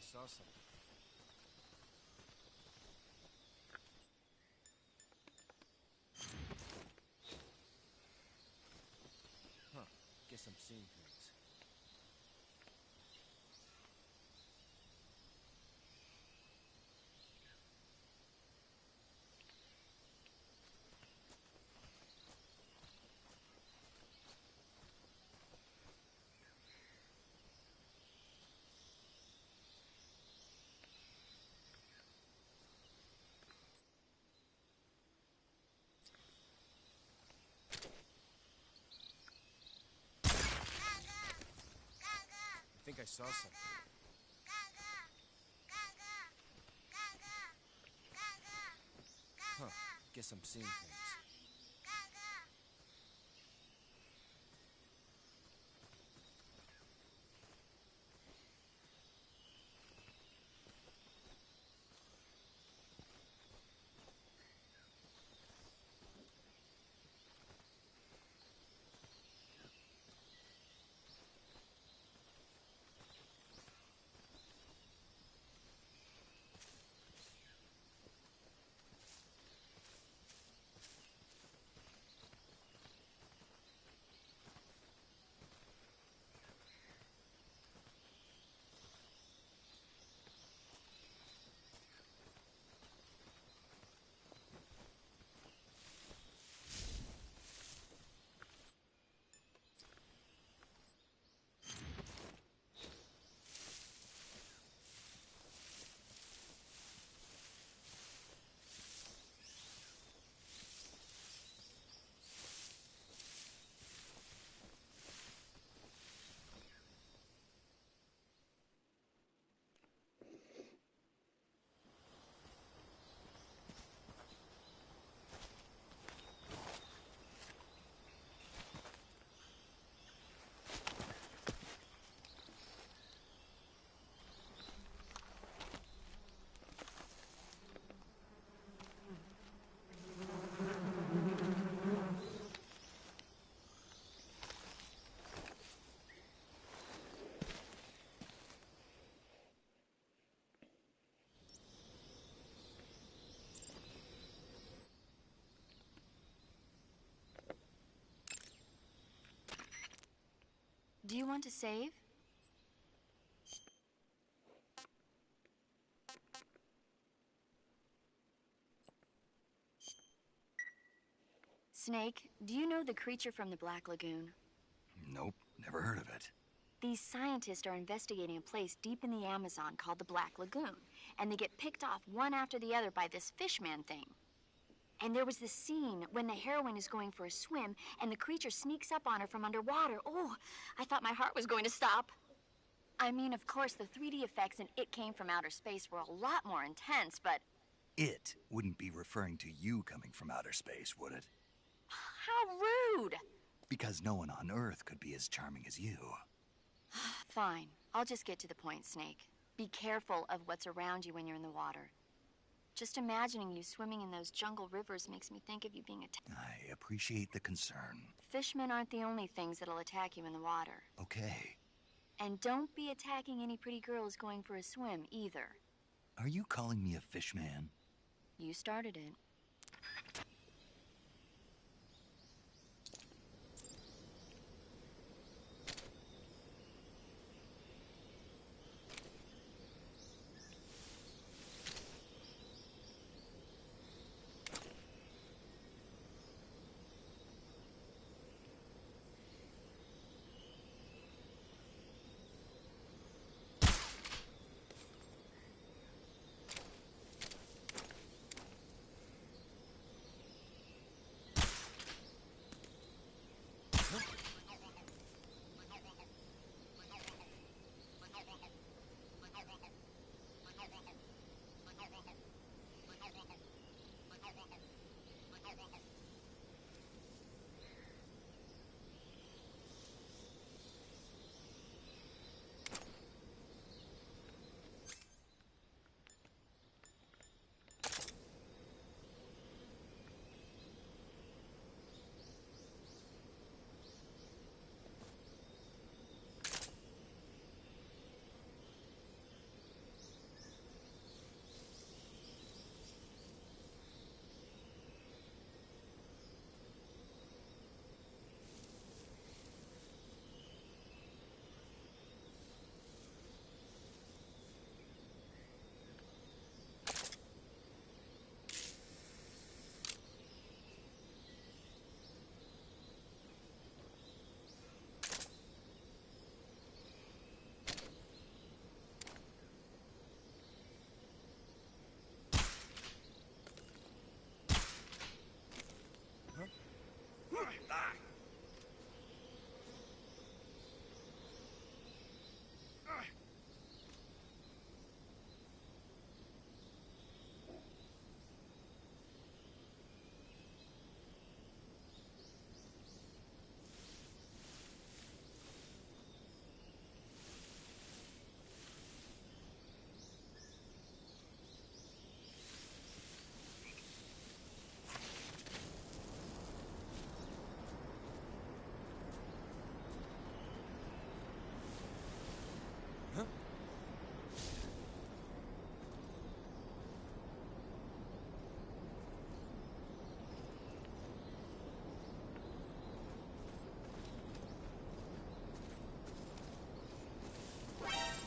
I saw something. Huh. Guess I'm seeing things. I think I saw something. Huh. Guess I'm seeing things. Do you want to save? Snake, do you know the creature from the Black Lagoon? Nope, never heard of it. These scientists are investigating a place deep in the Amazon called the Black Lagoon, and they get picked off one after the other by this fishman thing. And there was this scene when the heroine is going for a swim, and the creature sneaks up on her from underwater. Oh, I thought my heart was going to stop. I mean, of course, the 3D effects in It Came from Outer Space were a lot more intense, but... It wouldn't be referring to you coming from outer space, would it? How rude! Because no one on Earth could be as charming as you. Fine. I'll just get to the point, Snake. Be careful of what's around you when you're in the water. Just imagining you swimming in those jungle rivers makes me think of you being attacked. I appreciate the concern. Fishmen aren't the only things that'll attack you in the water. Okay. And don't be attacking any pretty girls going for a swim, either. Are you calling me a fishman? You started it.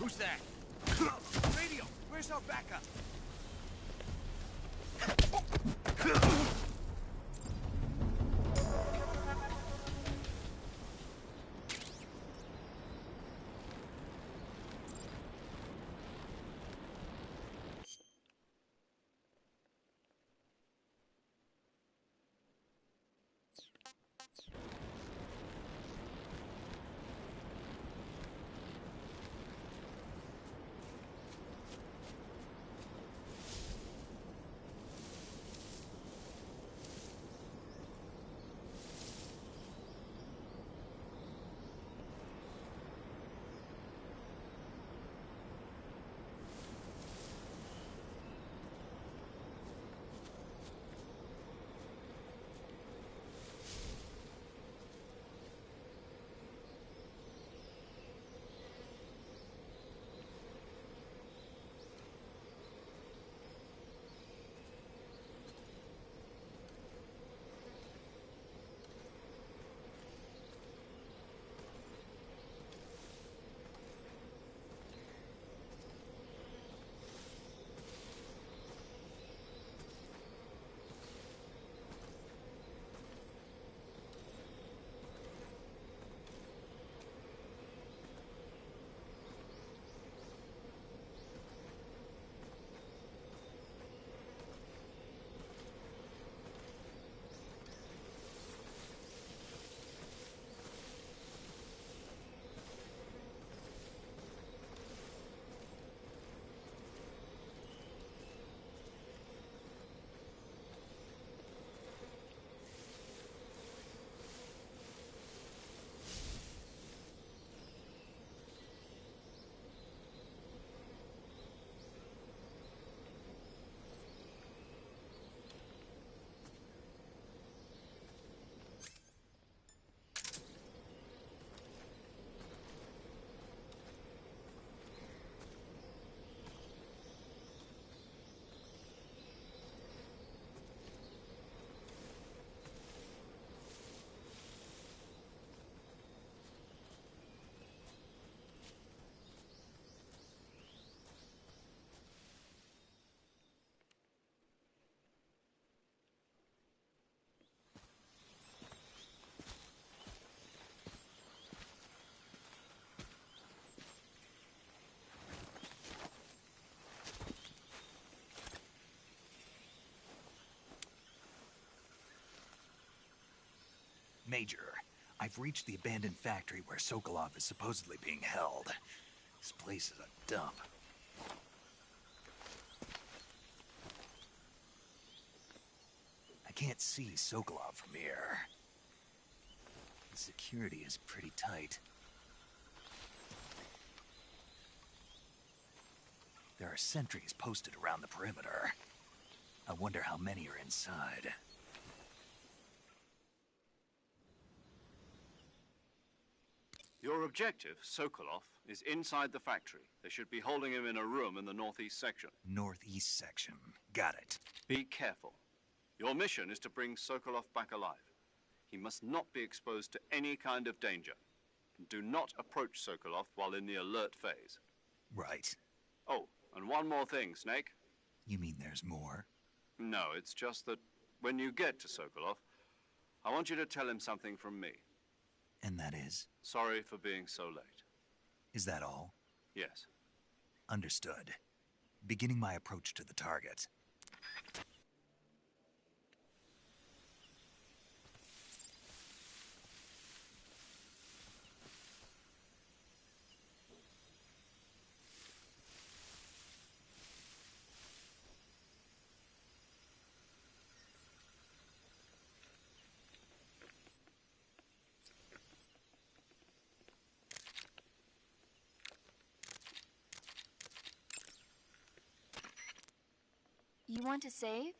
Who's that? Radio, where's our backup? Major, I've reached the abandoned factory where Sokolov is supposedly being held. This place is a dump. I can't see Sokolov from here. The security is pretty tight. There are sentries posted around the perimeter. I wonder how many are inside. Your objective, Sokolov, is inside the factory. They should be holding him in a room in the northeast section. Northeast section. Got it. Be careful. Your mission is to bring Sokolov back alive. He must not be exposed to any kind of danger. Do not approach Sokolov while in the alert phase. Right. Oh, and one more thing, Snake. You mean there's more? No, it's just that when you get to Sokolov, I want you to tell him something from me. And that is? Sorry for being so late. Is that all? Yes. Understood. Beginning my approach to the target. You want to save?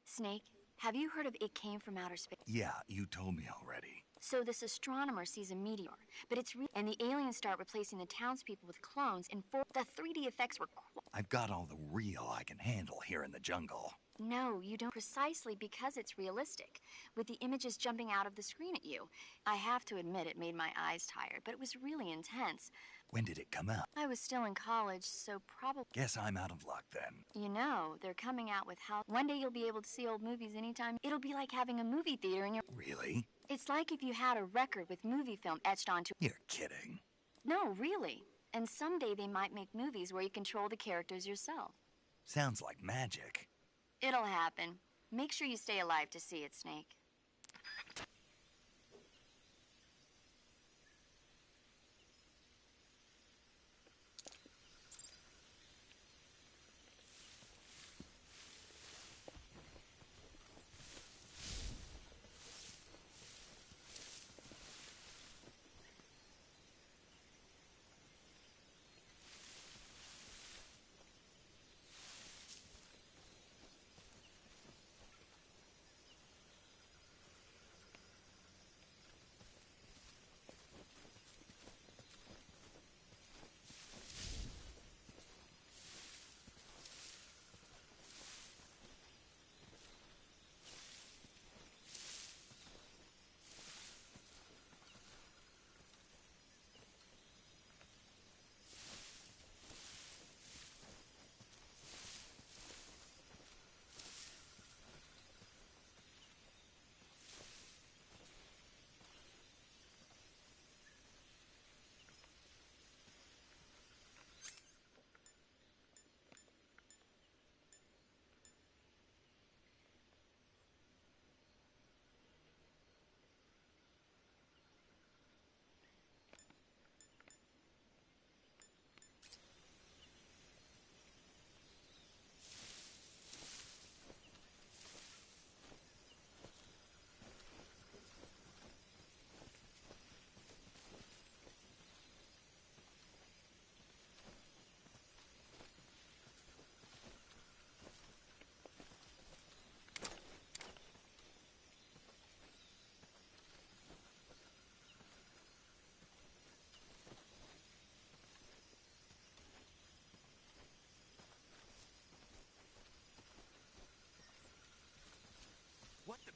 Snake, have you heard of It Came from Outer Space? Yeah, you told me already. So this astronomer sees a meteor, but it's real, and the aliens start replacing the townspeople with clones, and the 3D effects were I've got all the real I can handle here in the jungle. No, you don't. Precisely because it's realistic, with the images jumping out of the screen at you. I have to admit it made my eyes tired, but it was really intense. When did it come out? I was still in college, so probably... Guess I'm out of luck then. You know, they're coming out with how... One day you'll be able to see old movies anytime. It'll be like having a movie theater in your... Really? It's like if you had a record with movie film etched onto... You're kidding. No, really. And someday they might make movies where you control the characters yourself. Sounds like magic. It'll happen. Make sure you stay alive to see it, Snake. What the...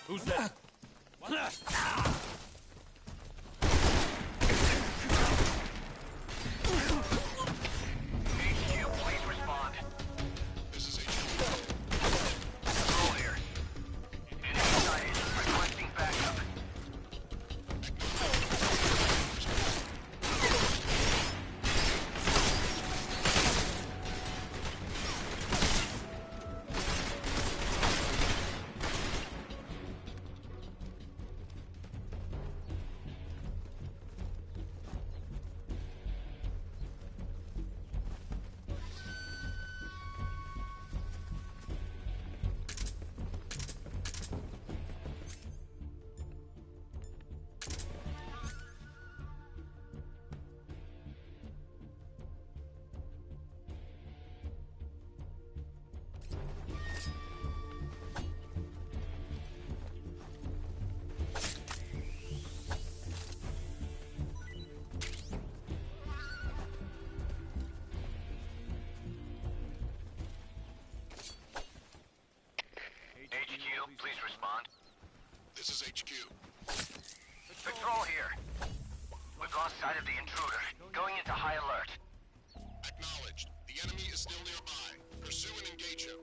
Who's that? HQ, please respond. This is HQ. Control here. Enemy sighted. Requesting backup. HQ, please respond. This is HQ. Patrol here. We've lost sight of the intruder. Going into high alert. Acknowledged. The enemy is still nearby. Pursue and engage him.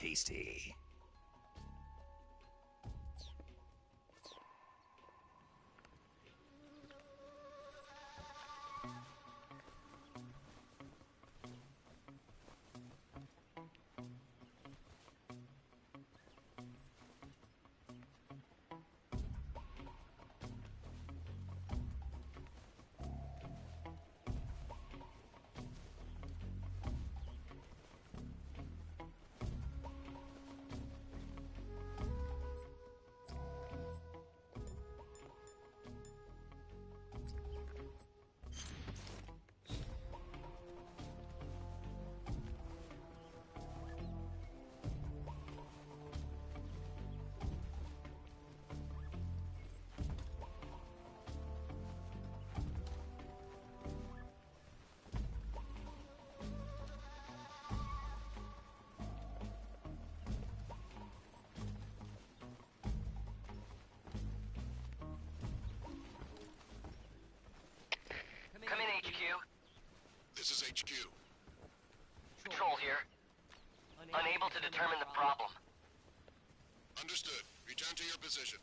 tasty. Come in, HQ. This is HQ. Control here. Unable to determine the problem. Understood. Return to your position.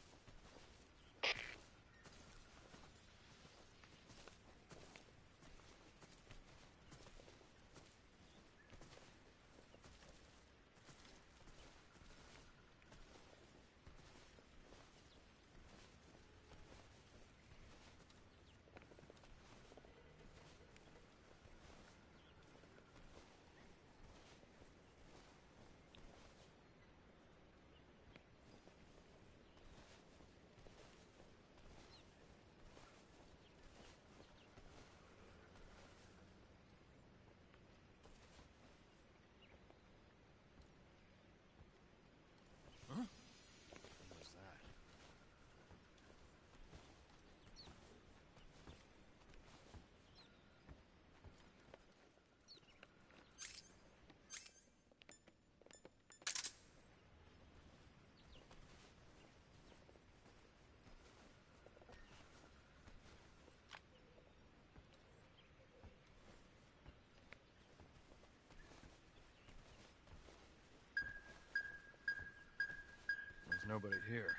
There's nobody here.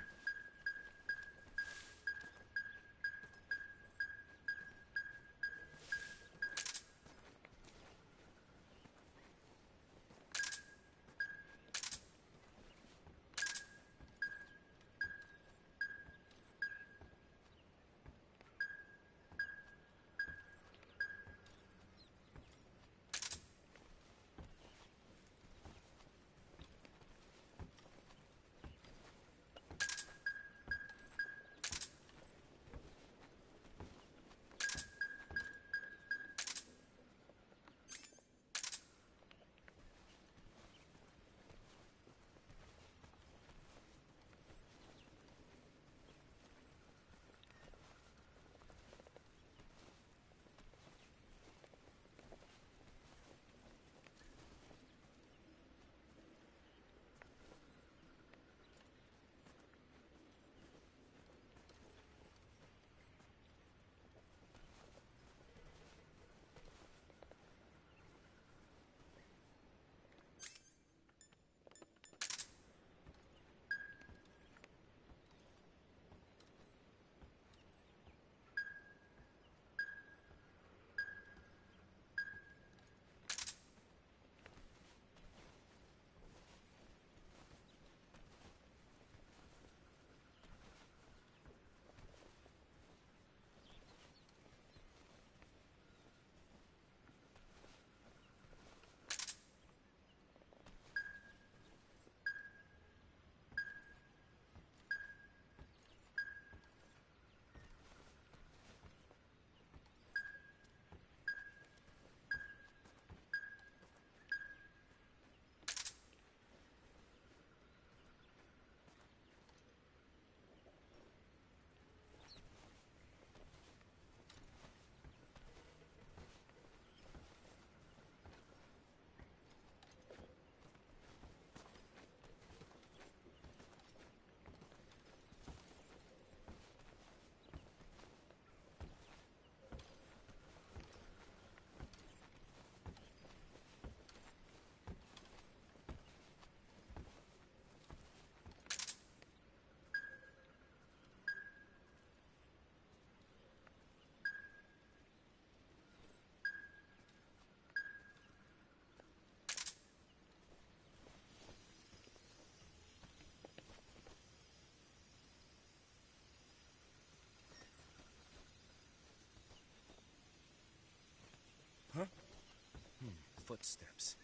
footsteps.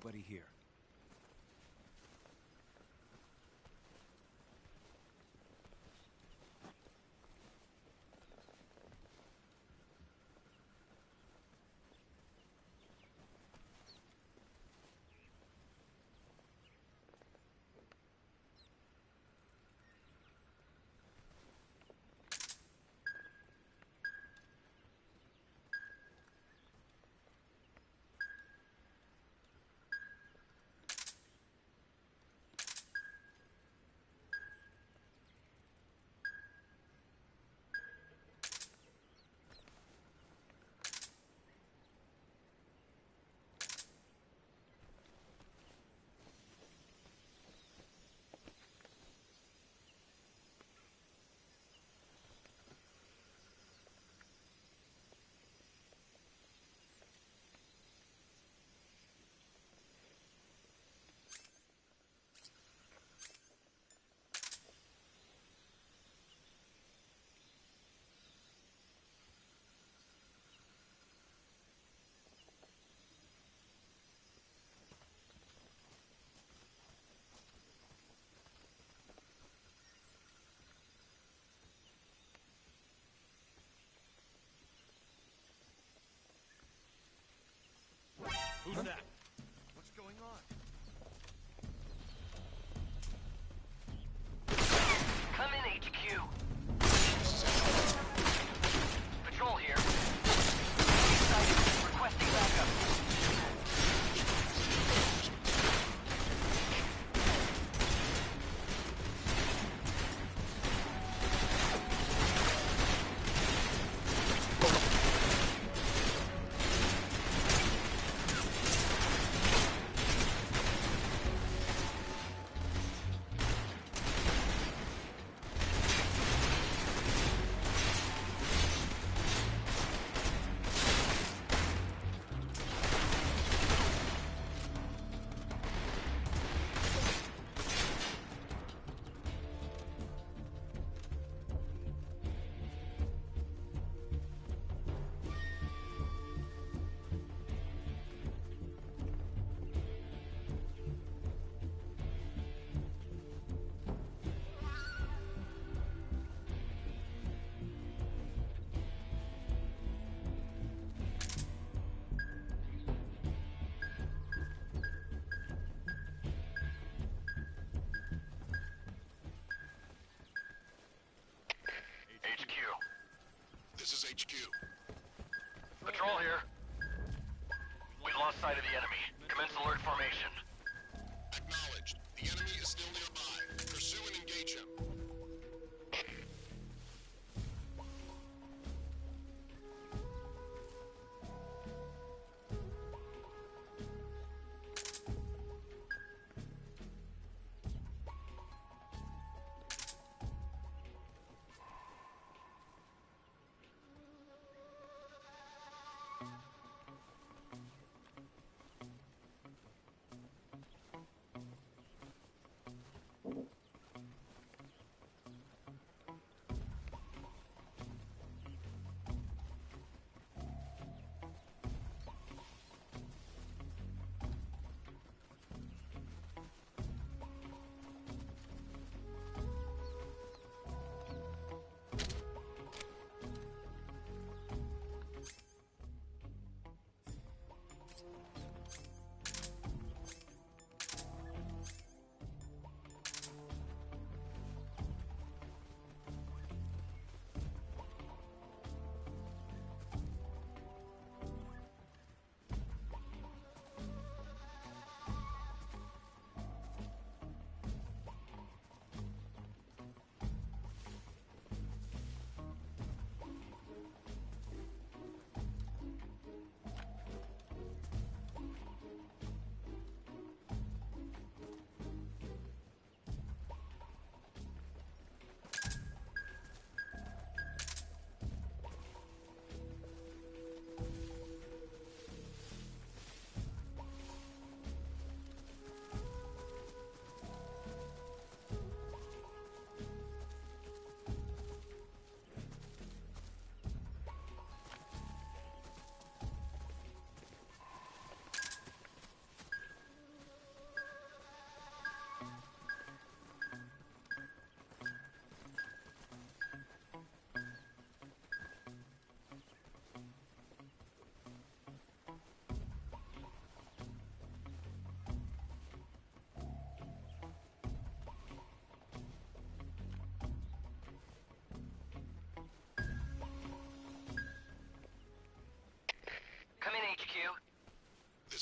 Nobody here. Who's that? What's going on? Come in, HQ. Patrol here. Excited. Requesting backup. HQ. This is HQ. Patrol here. We've lost sight of the enemy. Commence alert formation. Acknowledged. The enemy is still nearby. Pursue and engage him.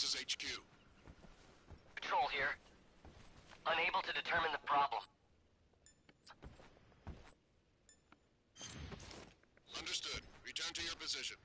This is HQ. Patrol here. Unable to determine the problem. Understood. Return to your position.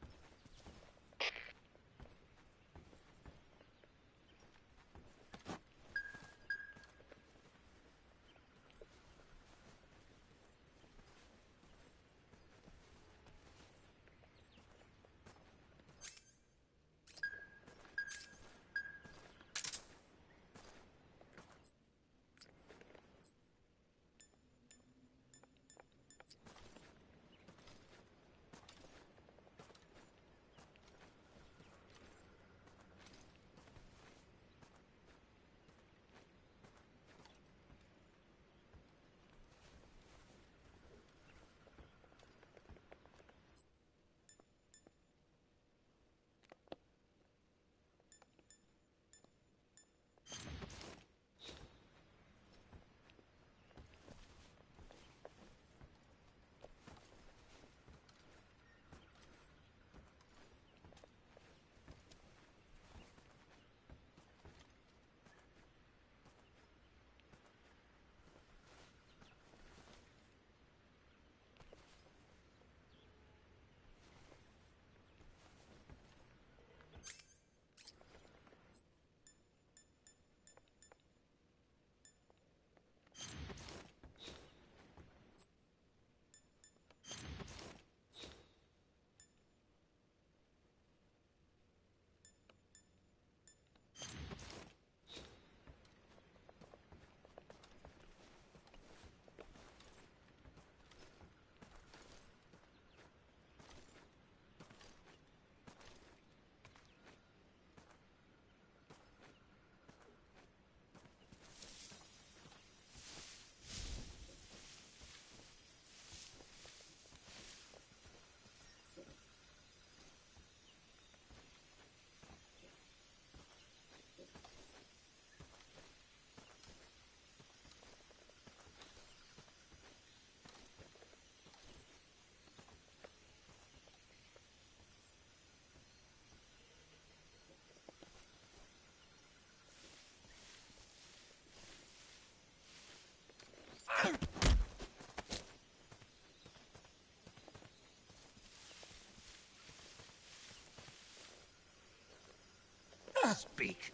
Speak.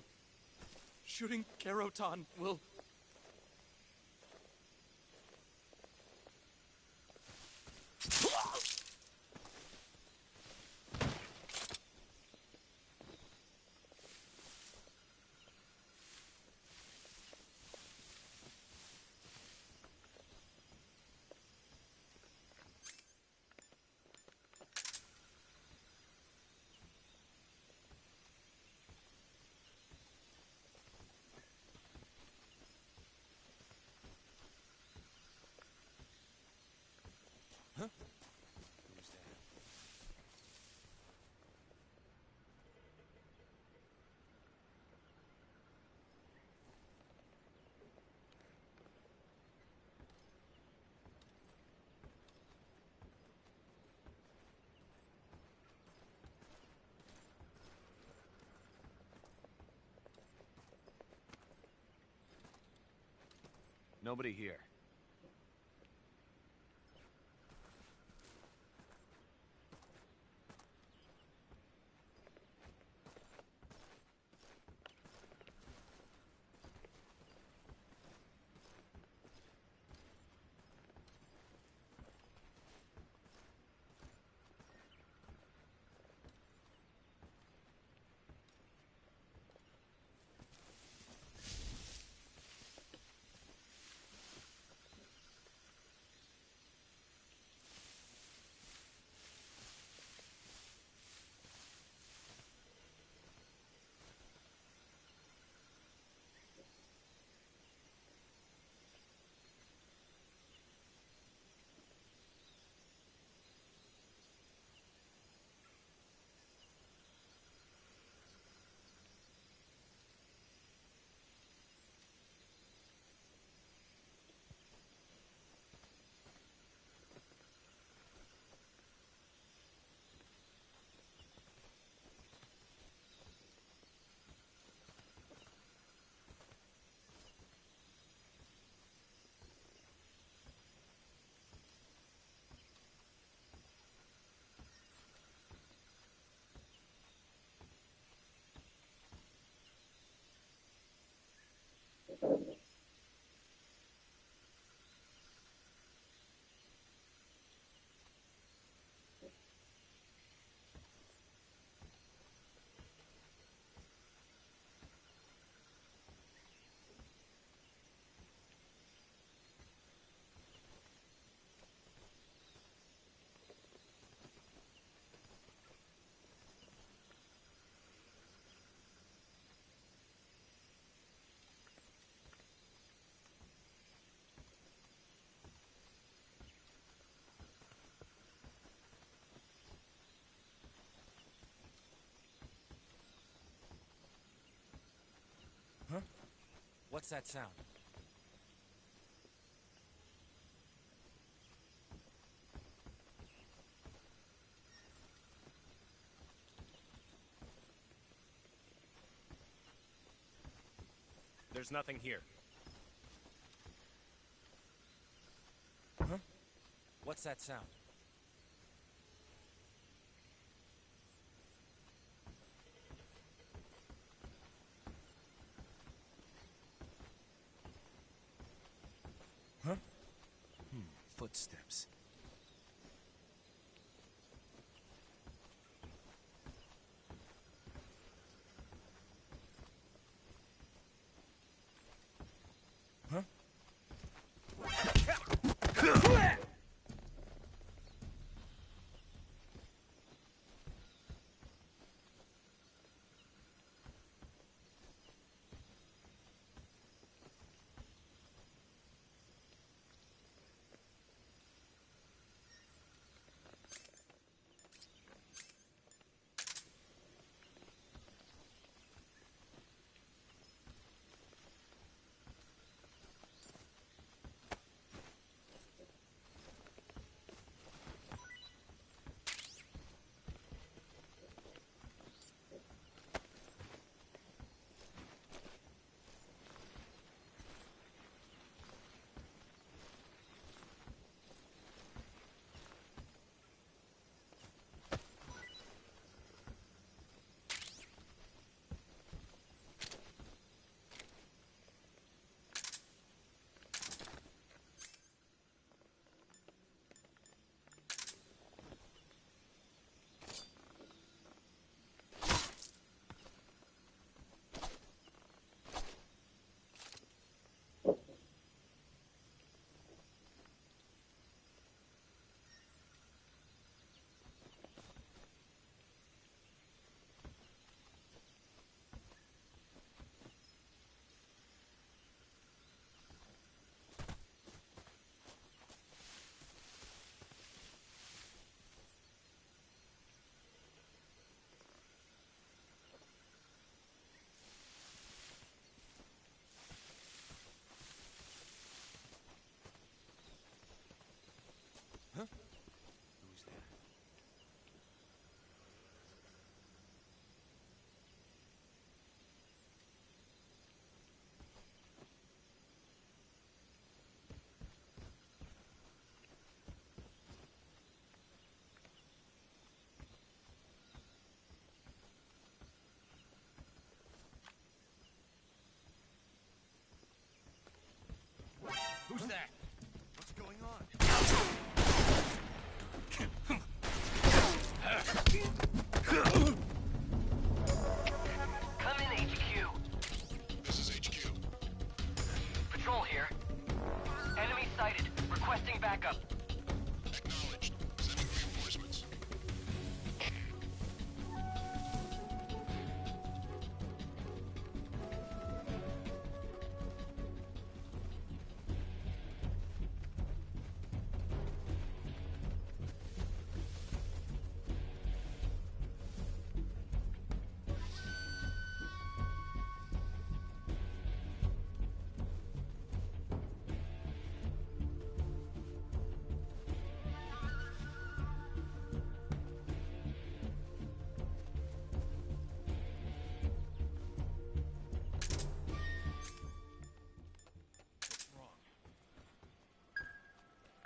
Shooting Kerotan will... Huh? Who's that? Nobody here. What's that sound? There's nothing here. Huh? What's that sound? Huh? Footsteps. Huh? Huh? Who's there? Who's that? What's going on? Come in, HQ. This is HQ. Patrol here. Enemy sighted. Requesting backup. Acknowledged. Sending reinforcements.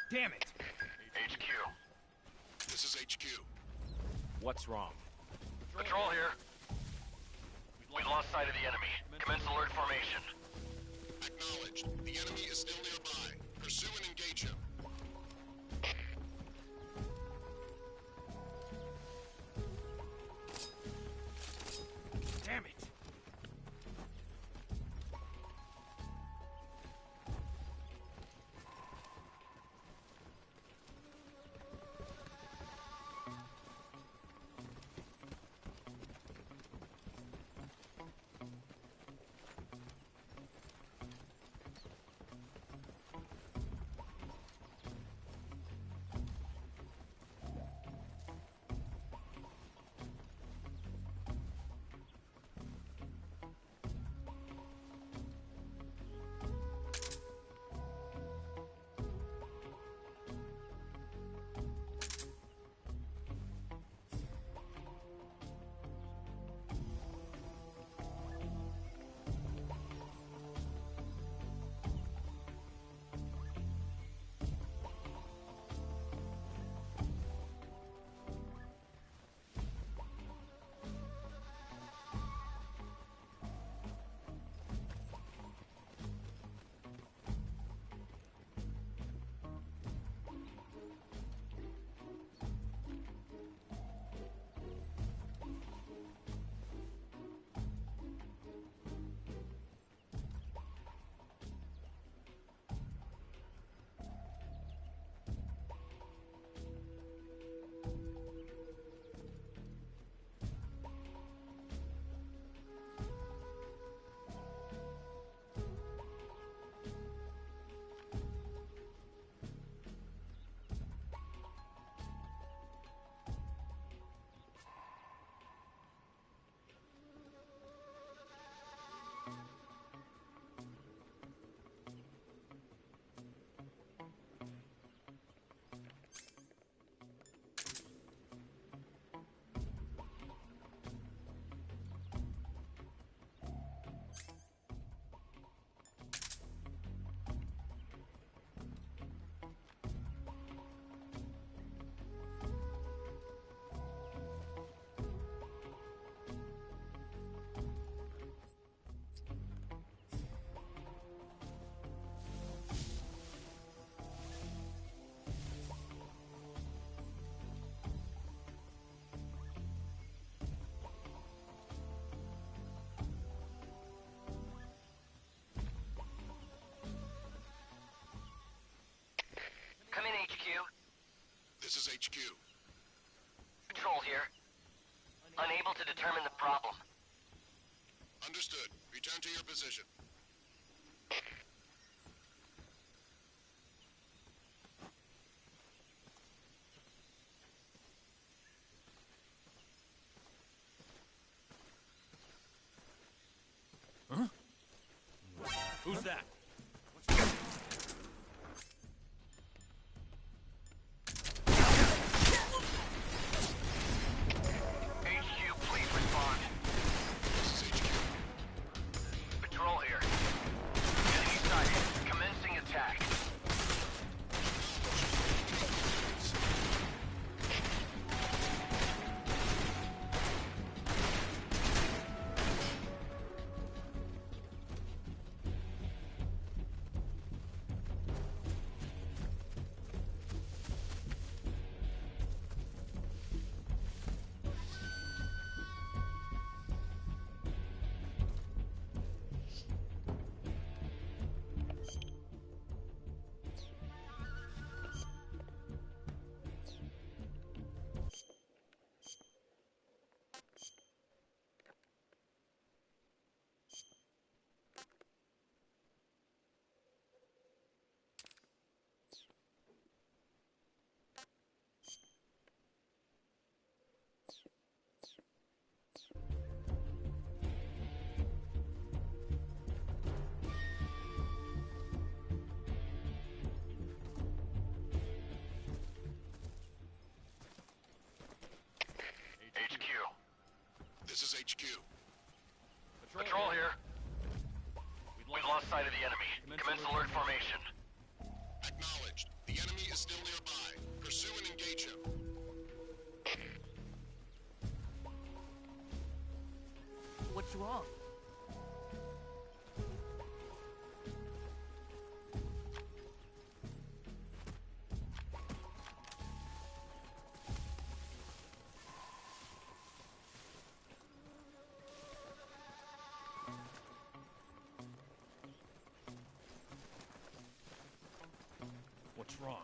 Damn it! HQ. This is HQ. What's wrong? Patrol here. We lost sight of the enemy. Commence alert formation. Acknowledged. The enemy is still nearby. Pursue and engage him. Damn it! HQ. Control here. Unable to determine the problem. Understood. Return to your position. Who's that? HQ, please respond. This is HQ. Patrol here. Enemy sighted. Commencing attack. HQ. This is HQ. Patrol here. We've lost sight of the enemy. Commence alert formation. Acknowledged. The enemy is still nearby. Pursue and engage him. What's wrong? What's wrong?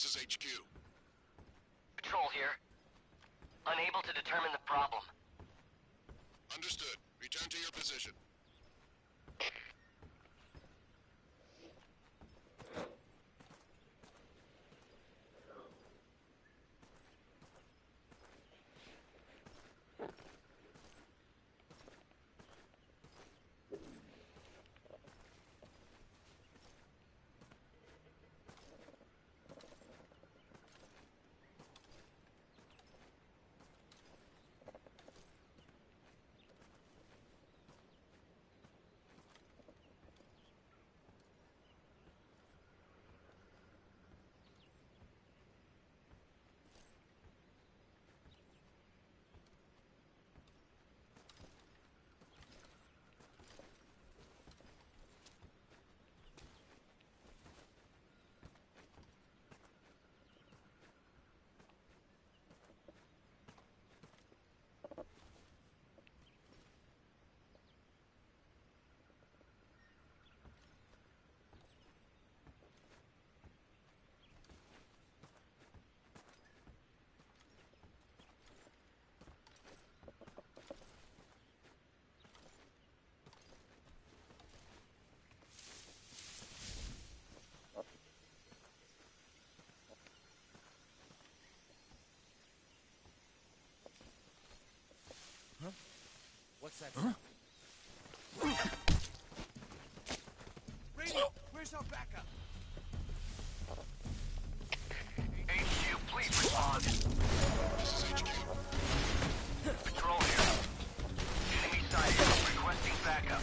This is HQ. Patrol here. Unable to determine the problem. Understood. Return to your position. What's that? Brady, where's our backup? HQ, please respond. This is HQ. Patrol here. Enemy sighted. Requesting backup.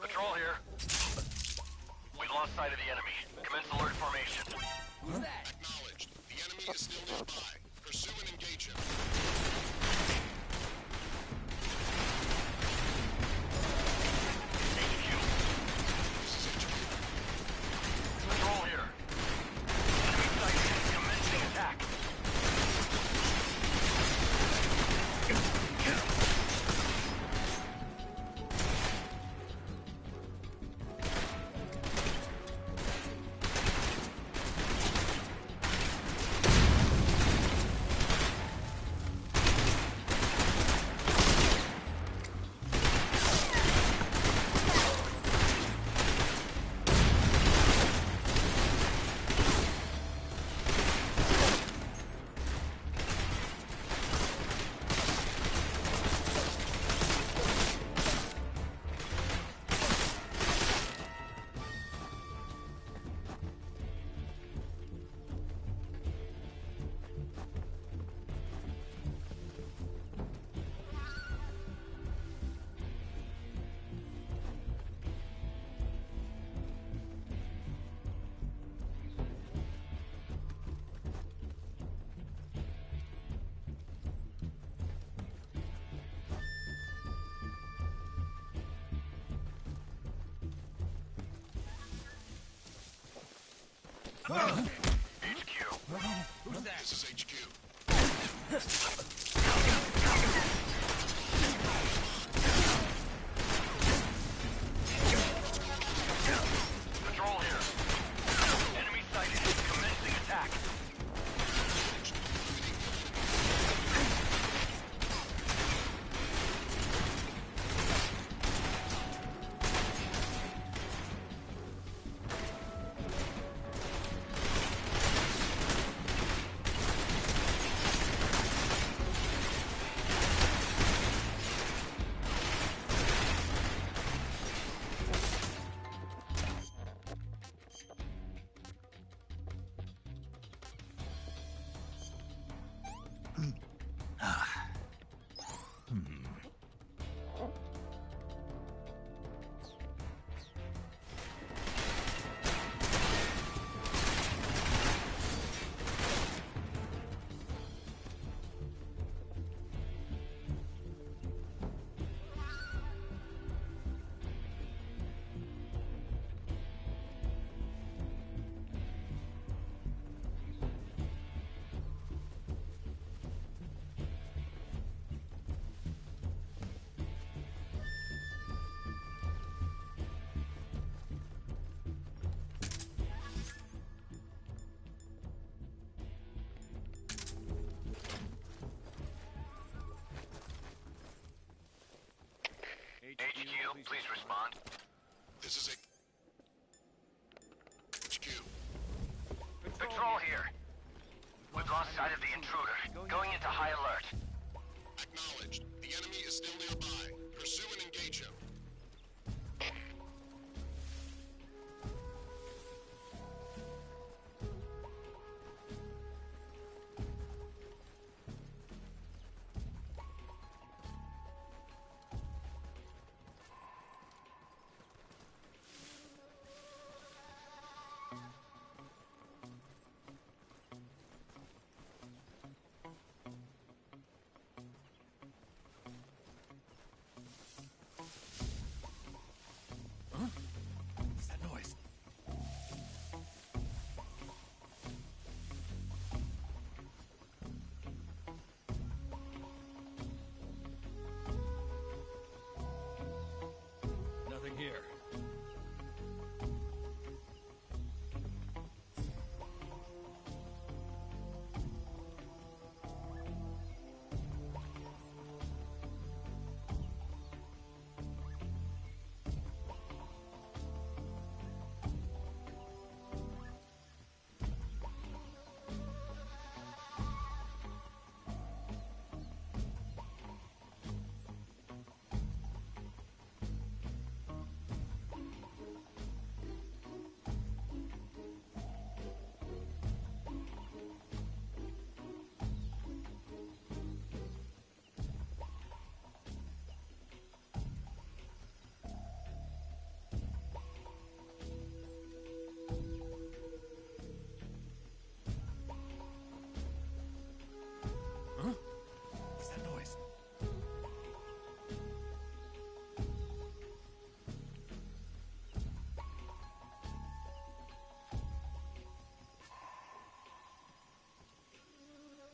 Patrol here. We've lost sight of the enemy. Commence alert formation. Who's that? Acknowledged. The enemy is still nearby. Pursue and engage him. HQ. This is HQ. Patrol here. Enemy sighted. Commencing attack. Who's that? This is HQ. Control here. Enemy sighted. Commencing attack. HQ, please respond. This is HQ. Patrol here. We've lost sight of the intruder. Going into high alert. Acknowledged. The enemy is still nearby. Pursue and engage him. What's that noise? Nothing here. What's that noise?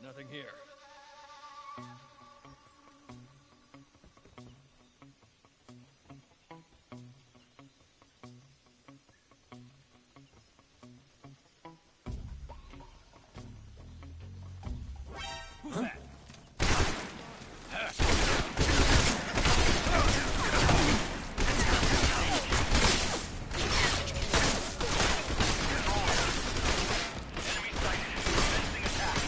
Nothing here. Who's that? Enemy sighted. Commencing attack.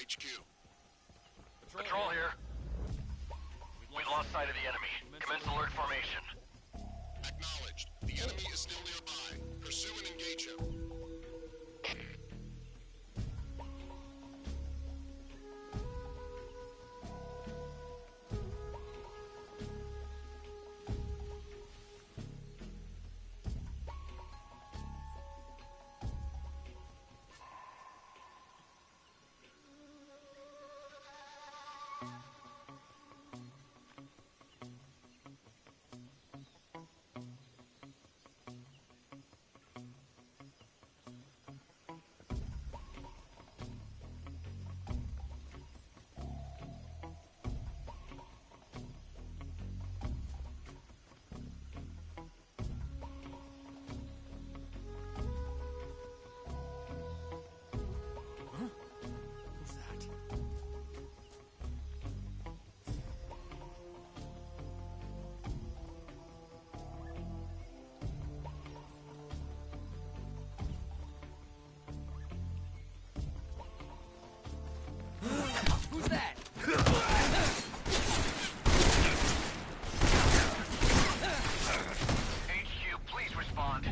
HQ. Patrol here. We've lost sight of the enemy. Commence alert formation. Acknowledged. The enemy is still nearby. Pursue and engage him. Who's that? Who's that? HQ, please respond.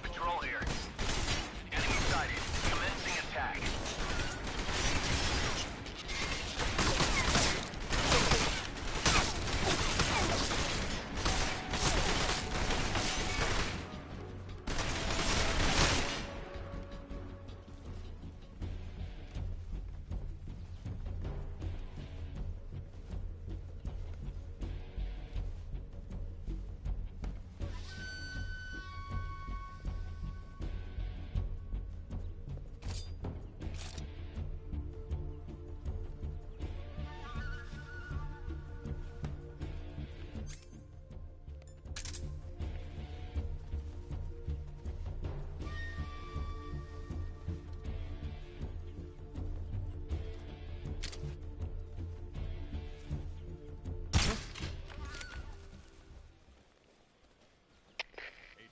Patrol here. Enemy sighted. Commencing attack.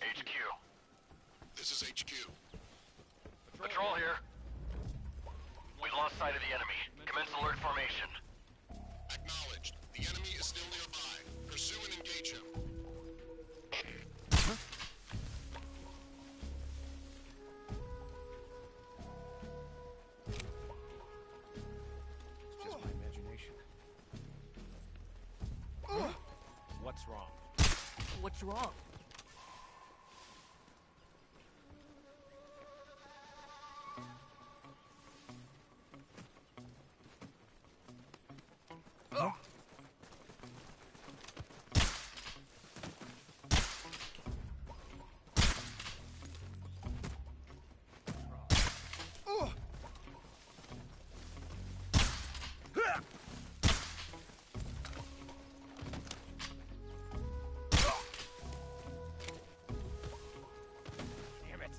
HQ. This is HQ. Patrol here. We've lost sight of the enemy. Commence alert formation. Acknowledged. The enemy is still nearby. Pursue and engage him. It's just my imagination. What's wrong? What's wrong? Damn it.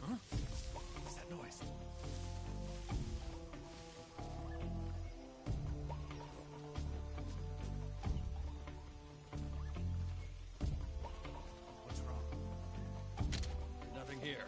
Huh? What's that noise? What's wrong? Nothing here.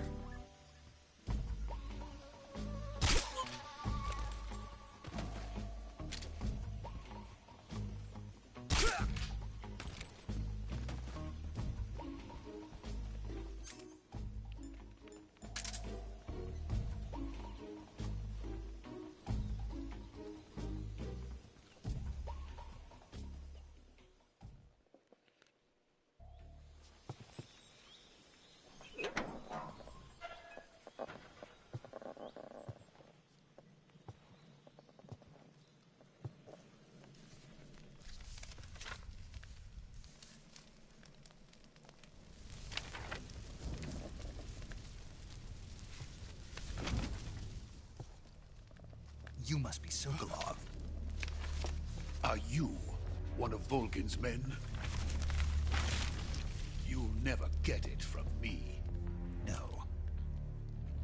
You must be Sokolov. Are you one of Volgin's men? You'll never get it from me. No.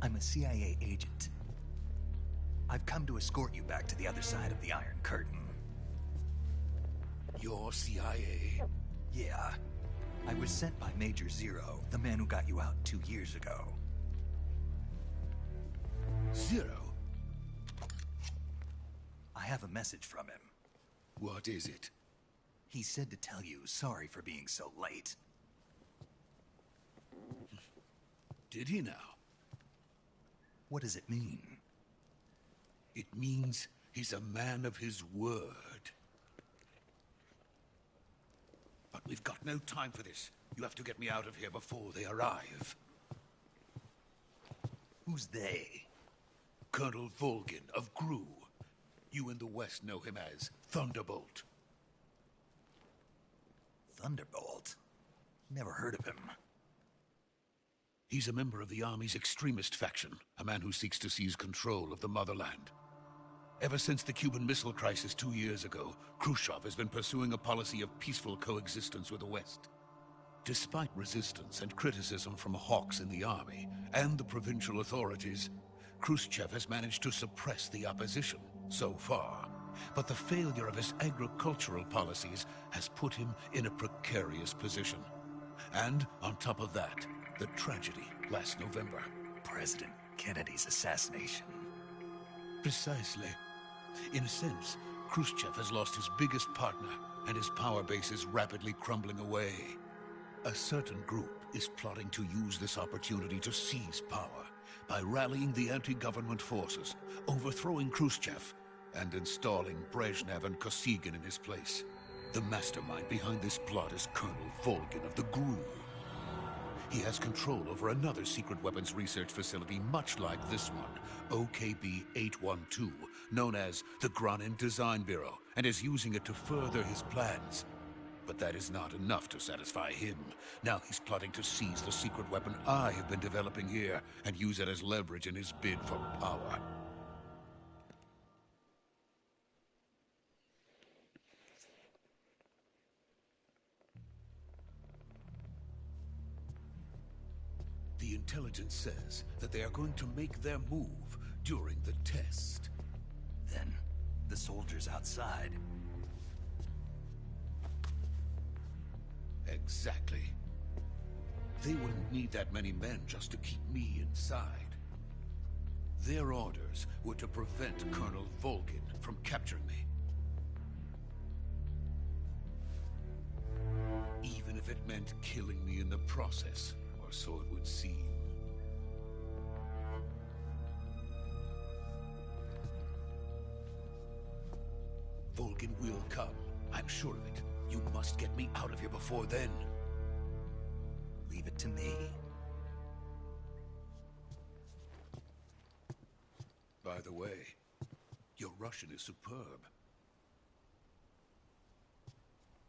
I'm a CIA agent. I've come to escort you back to the other side of the Iron Curtain. You're CIA? Yeah. I was sent by Major Zero, the man who got you out 2 years ago. Zero? I have a message from him. What is it? He said to tell you sorry for being so late. Did he now? What does it mean? It means he's a man of his word. But we've got no time for this. You have to get me out of here before they arrive. Who's they? Colonel Volgin of Gru. You in the West know him as Thunderbolt. Thunderbolt? Never heard of him. He's a member of the Army's extremist faction, a man who seeks to seize control of the motherland. Ever since the Cuban Missile Crisis 2 years ago, Khrushchev has been pursuing a policy of peaceful coexistence with the West. Despite resistance and criticism from hawks in the army and the provincial authorities, Khrushchev has managed to suppress the opposition so far. But the failure of his agricultural policies has put him in a precarious position. And on top of that, the tragedy last November. President Kennedy's assassination. Precisely. In a sense, Khrushchev has lost his biggest partner, and his power base is rapidly crumbling away. A certain group is plotting to use this opportunity to seize power by rallying the anti-government forces, overthrowing Khrushchev, and installing Brezhnev and Kosygin in his place. The mastermind behind this plot is Colonel Volgin of the GRU. He has control over another secret weapons research facility much like this one, OKB-812, known as the Granin Design Bureau, and is using it to further his plans. But that is not enough to satisfy him. Now he's plotting to seize the secret weapon I have been developing here and use it as leverage in his bid for power. The intelligence says that they are going to make their move during the test. Then, the soldiers outside. Exactly. They wouldn't need that many men just to keep me inside. Their orders were to prevent Colonel Volgin from capturing me. Even if it meant killing me in the process, or so it would seem. Volgin will come. I'm sure of it. You must get me out of here before then. Leave it to me. By the way, your Russian is superb.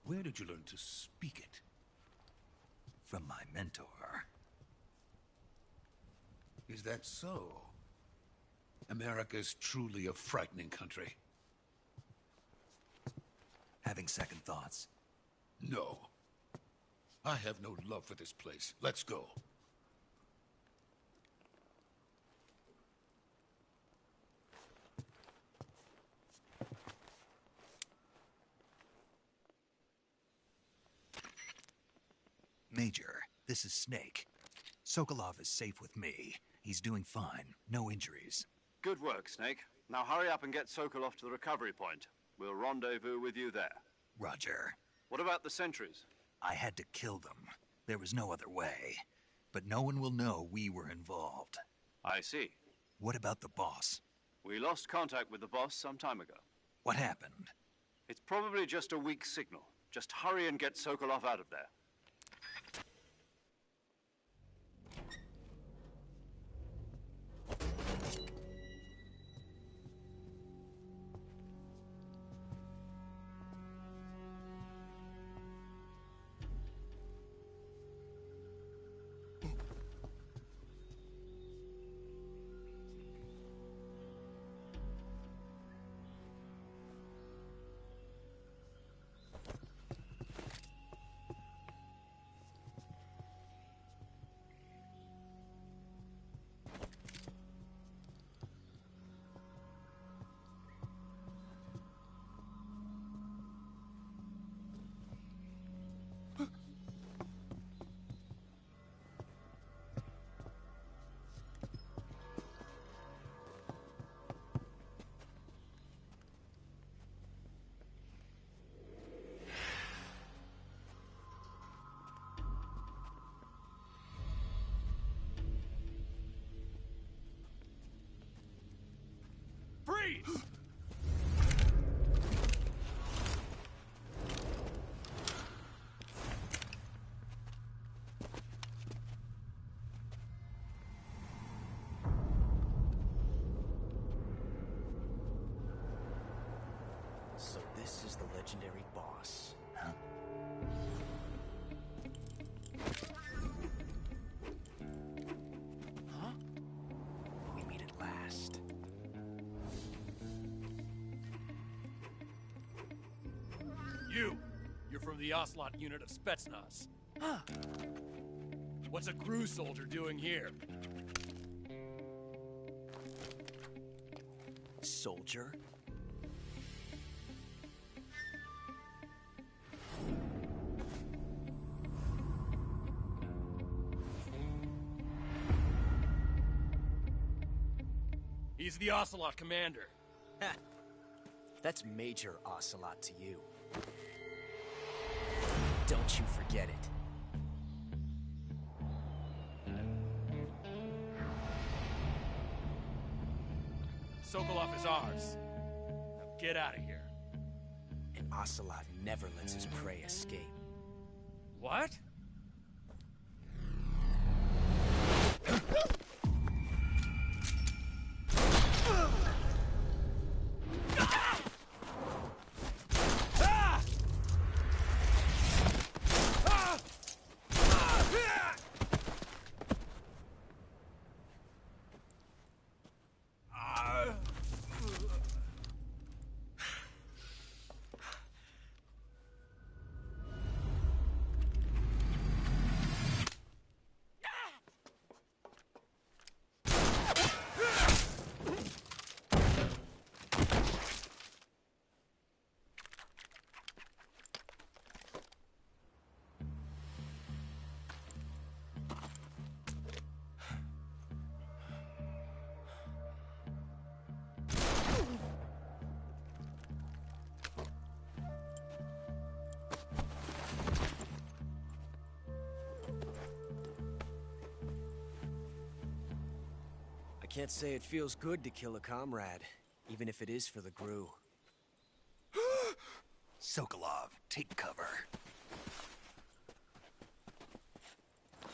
Where did you learn to speak it? From my mentor. Is that so? America's truly a frightening country. Having second thoughts? No. I have no love for this place. Let's go. Major, this is Snake. Sokolov is safe with me. He's doing fine. No injuries. Good work, Snake. Now hurry up and get Sokolov to the recovery point. We'll rendezvous with you there. Roger. What about the sentries? I had to kill them. There was no other way. But no one will know we were involved. I see. What about the boss? We lost contact with the boss some time ago. What happened? It's probably just a weak signal. Just hurry and get Sokolov out of there. this is the legendary boss. Huh? Huh? We meet at last. You're from the Ocelot unit of Spetsnaz. Huh. What's a GRU soldier doing here? Soldier? He's the Ocelot commander. Ha! That's Major Ocelot to you. Don't you forget it. Sokolov is ours. Now get out of here. And Ocelot never lets his prey escape. What? I can't say it feels good to kill a comrade, even if it is for the GRU. Sokolov, take cover.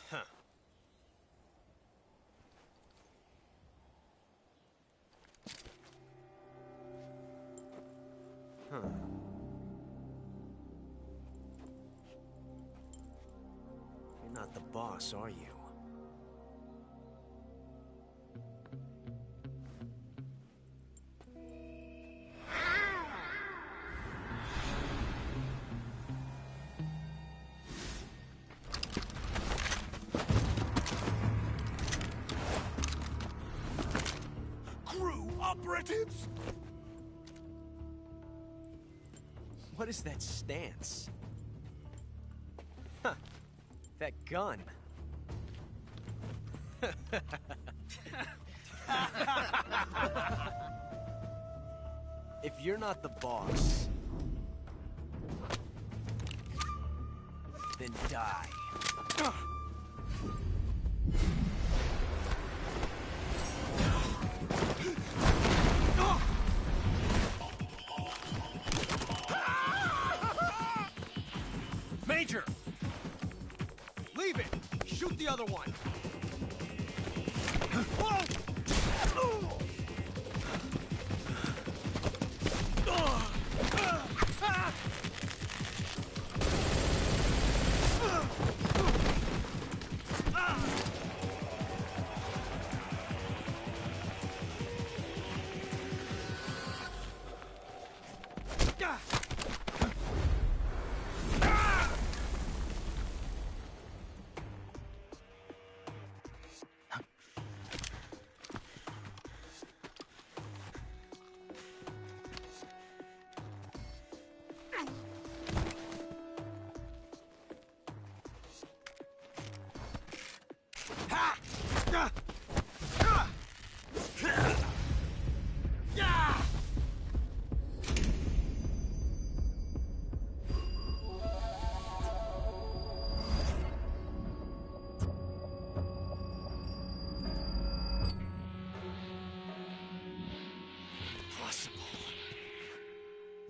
Huh. Huh. You're not the boss, are you? Operatives? What is that stance? Huh. That gun. If you're not the boss, then die. Major! Leave it! Shoot the other one!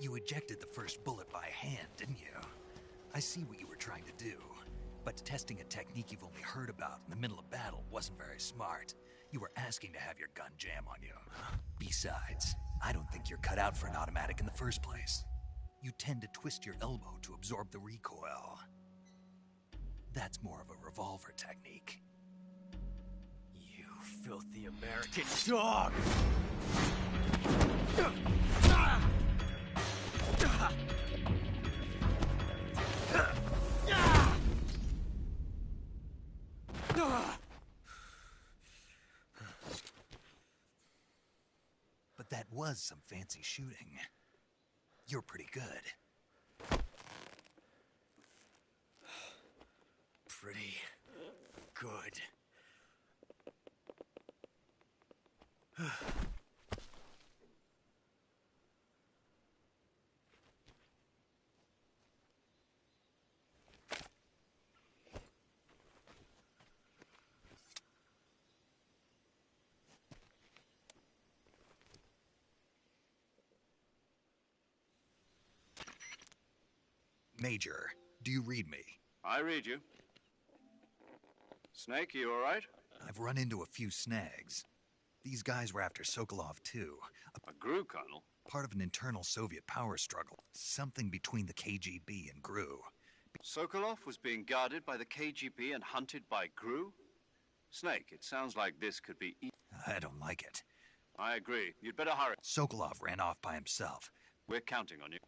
You ejected the first bullet by hand, didn't you? I see what you were trying to do. But testing a technique you've only heard about in the middle of battle wasn't very smart. You were asking to have your gun jam on you. Besides, I don't think you're cut out for an automatic in the first place. you tend to twist your elbow to absorb the recoil. That's more of a revolver technique. You filthy American dog! But that was some fancy shooting. You're pretty good. Pretty good. Major, do you read me? I read you. Snake, you all right? I've run into a few snags. These guys were after Sokolov, too. A GRU colonel? Part of an internal Soviet power struggle. Something between the KGB and GRU. Sokolov was being guarded by the KGB and hunted by GRU? Snake, it sounds like this could be... I don't like it. I agree. You'd better hurry. Sokolov ran off by himself. We're counting on you.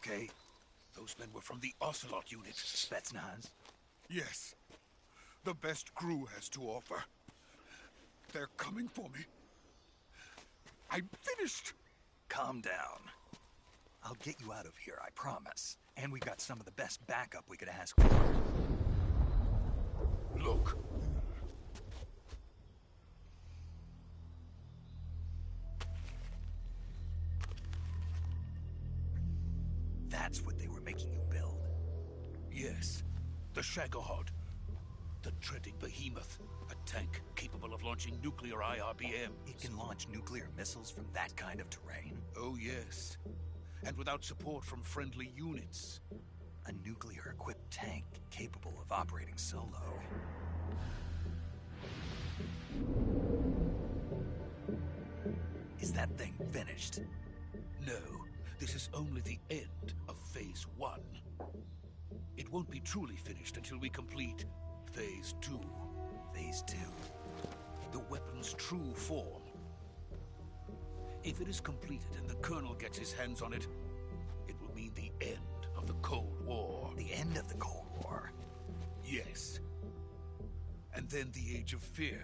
okay? Those men were from the Ocelot unit. Spetsnaz? Yes. The best crew has to offer. They're coming for me. I'm finished! Calm down. I'll get you out of here, I promise. And we got some of the best backup we could ask for. Look. That's what they were making you build? Yes. The Shagohod. The treading behemoth. A tank capable of launching nuclear IRBMs. It can launch nuclear missiles from that kind of terrain? Oh, yes. And without support from friendly units. A nuclear-equipped tank capable of operating solo. Is that thing finished? No. This is only the end of Phase 1. It won't be truly finished until we complete Phase 2. Phase 2? The weapon's true form. If it is completed and the Colonel gets his hands on it, it will mean the end of the Cold War. The end of the Cold War? Yes. And then the Age of Fear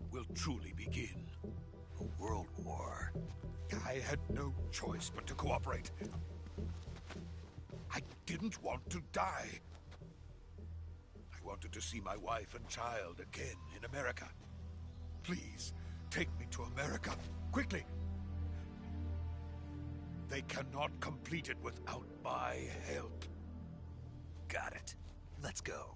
will truly begin. A world war? I had no choice but to cooperate. I didn't want to die. I wanted to see my wife and child again in America. Please, take me to America, quickly. They cannot complete it without my help. Got it. Let's go.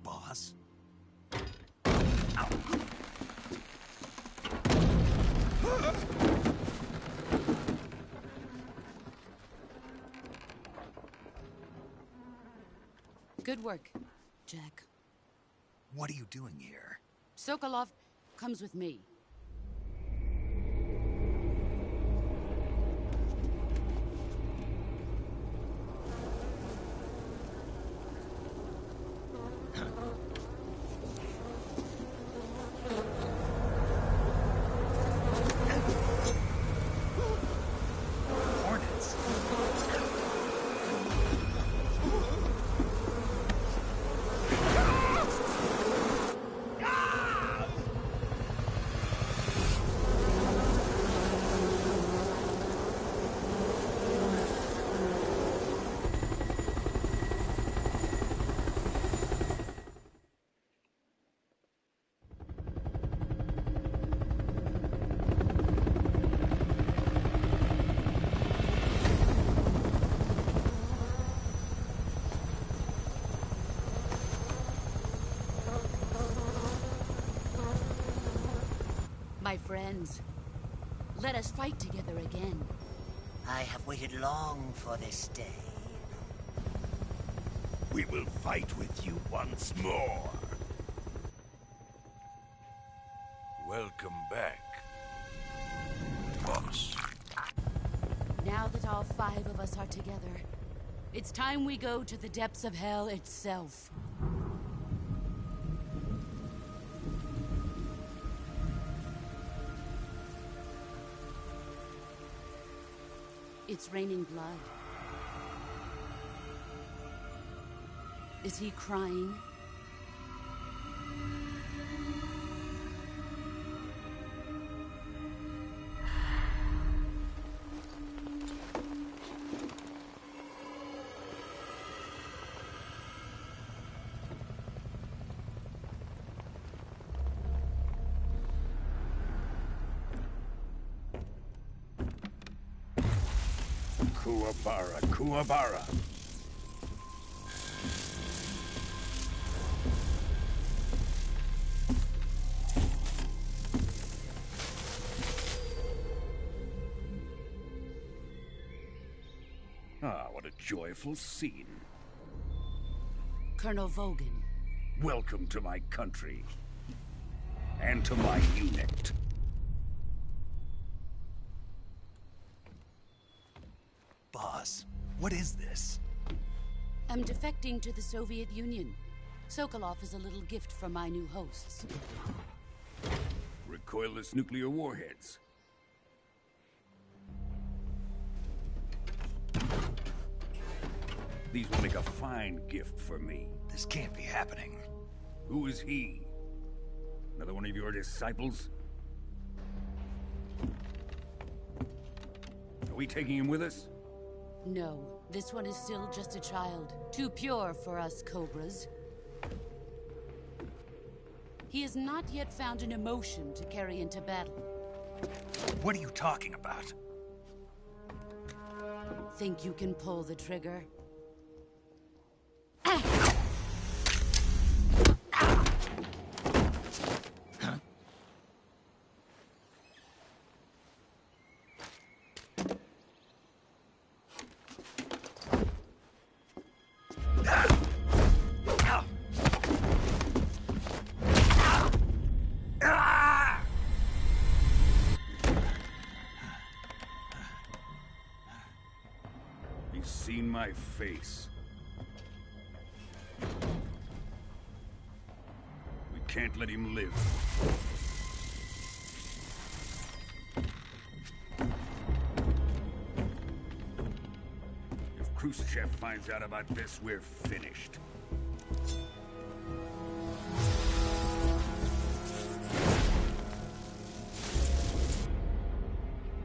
Boss? Good work, Jack. What are you doing here? Sokolov comes with me. Hornets? My friends, let us fight together again. I have waited long for this day. We will fight with you once more. Welcome back, boss. Now that all 5 of us are together, it's time we go to the depths of hell itself. It's raining blood. Is he crying? Kuwabara, Kuwabara. Ah, what a joyful scene. Colonel Vogan. Welcome to my country. And to my unit. Boss, what is this? I'm defecting to the Soviet Union. Sokolov is a little gift from my new hosts. Recoilless nuclear warheads. These will make a fine gift for me. This can't be happening. Who is he? Another one of your disciples? Are we taking him with us? No, this one is still just a child. Too pure for us Cobras. He has not yet found an emotion to carry into battle. What are you talking about? Think you can pull the trigger? He's seen my face. We can't let him live. If Khrushchev finds out about this, we're finished.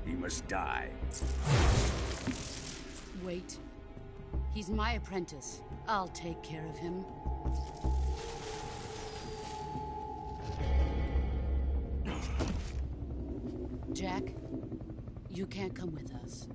He must die. Wait. He's my apprentice. I'll take care of him. Jack, you can't come with us.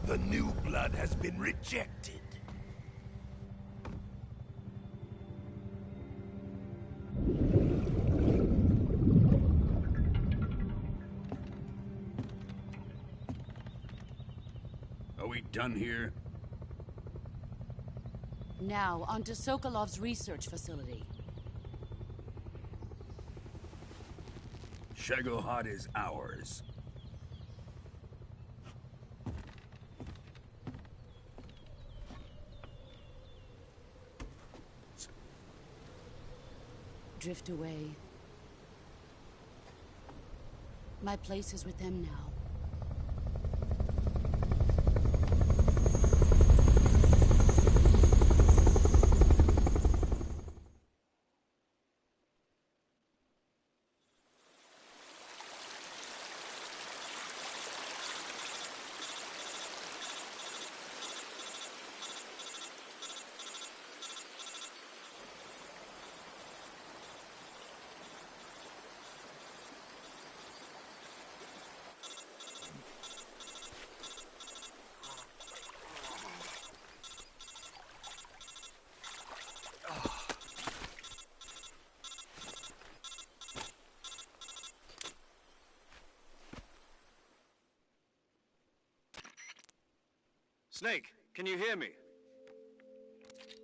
The new blood has been rejected. Are we done here? Now, onto Sokolov's research facility. Shagohod is ours. Drift away. My place is with them now. Snake, can you hear me?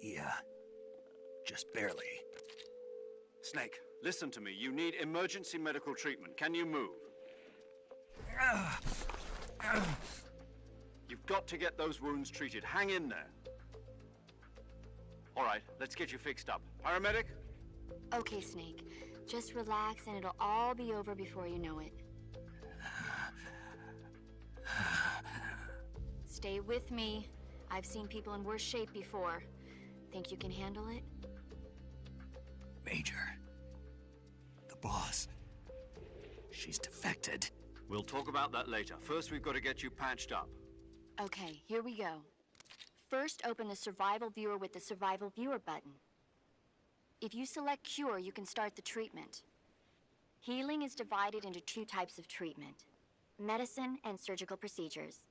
Yeah, just barely. Snake, listen to me. You need emergency medical treatment. Can you move? You've got to get those wounds treated. Hang in there. All right, let's get you fixed up. Paramedic? Okay, Snake. Just relax and it'll all be over before you know it. Stay with me. I've seen people in worse shape before. Think you can handle it? Major. The boss. She's defected. We'll talk about that later. First, we've got to get you patched up. Okay, here we go. First, open the Survival Viewer with the Survival Viewer button. If you select Cure, you can start the treatment. Healing is divided into 2 types of treatment: medicine and surgical procedures.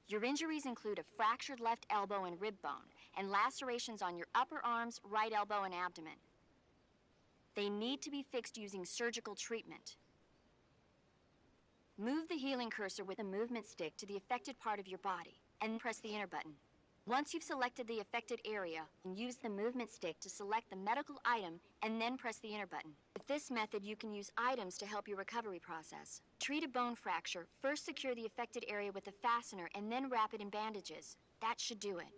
Your injuries include a fractured left elbow and rib bone, and lacerations on your upper arms, right elbow, and abdomen. They need to be fixed using surgical treatment. Move the healing cursor with a movement stick to the affected part of your body, and press the enter button. Once you've selected the affected area, use the movement stick to select the medical item, and then press the enter button. With this method, you can use items to help your recovery process. Treat a bone fracture. First secure the affected area with a fastener, and then wrap it in bandages. That should do it.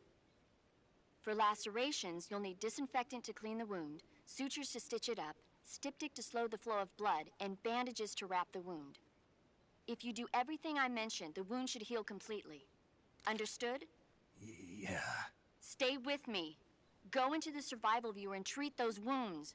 For lacerations, you'll need disinfectant to clean the wound, sutures to stitch it up, styptic to slow the flow of blood, and bandages to wrap the wound. If you do everything I mentioned, the wound should heal completely. Understood? Yeah. Stay with me. Go into the Survival Viewer and treat those wounds.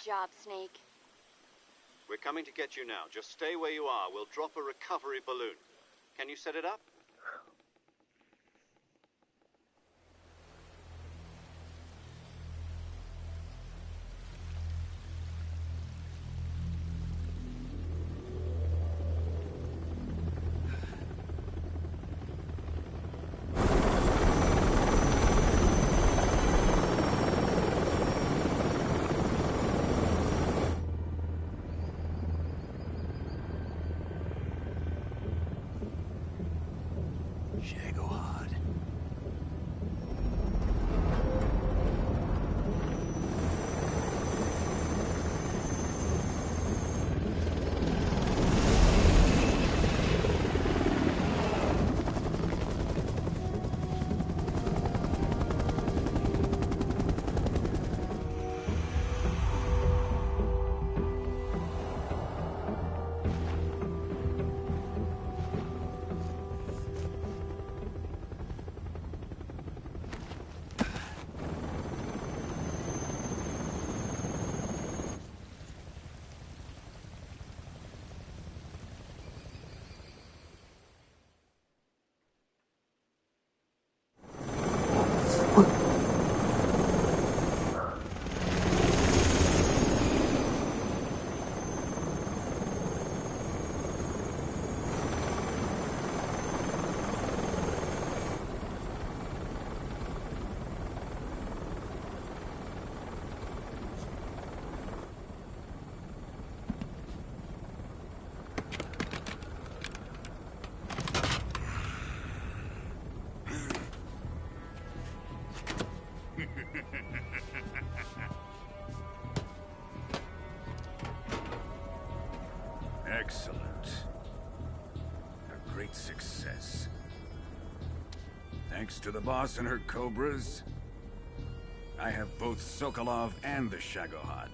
job, Snake. We're coming to get you now. Just stay where you are. We'll drop a recovery balloon. Can you set it up? Shagohod. Excellent. A great success. Thanks to the boss and her cobras, I have both Sokolov and the Shagohod.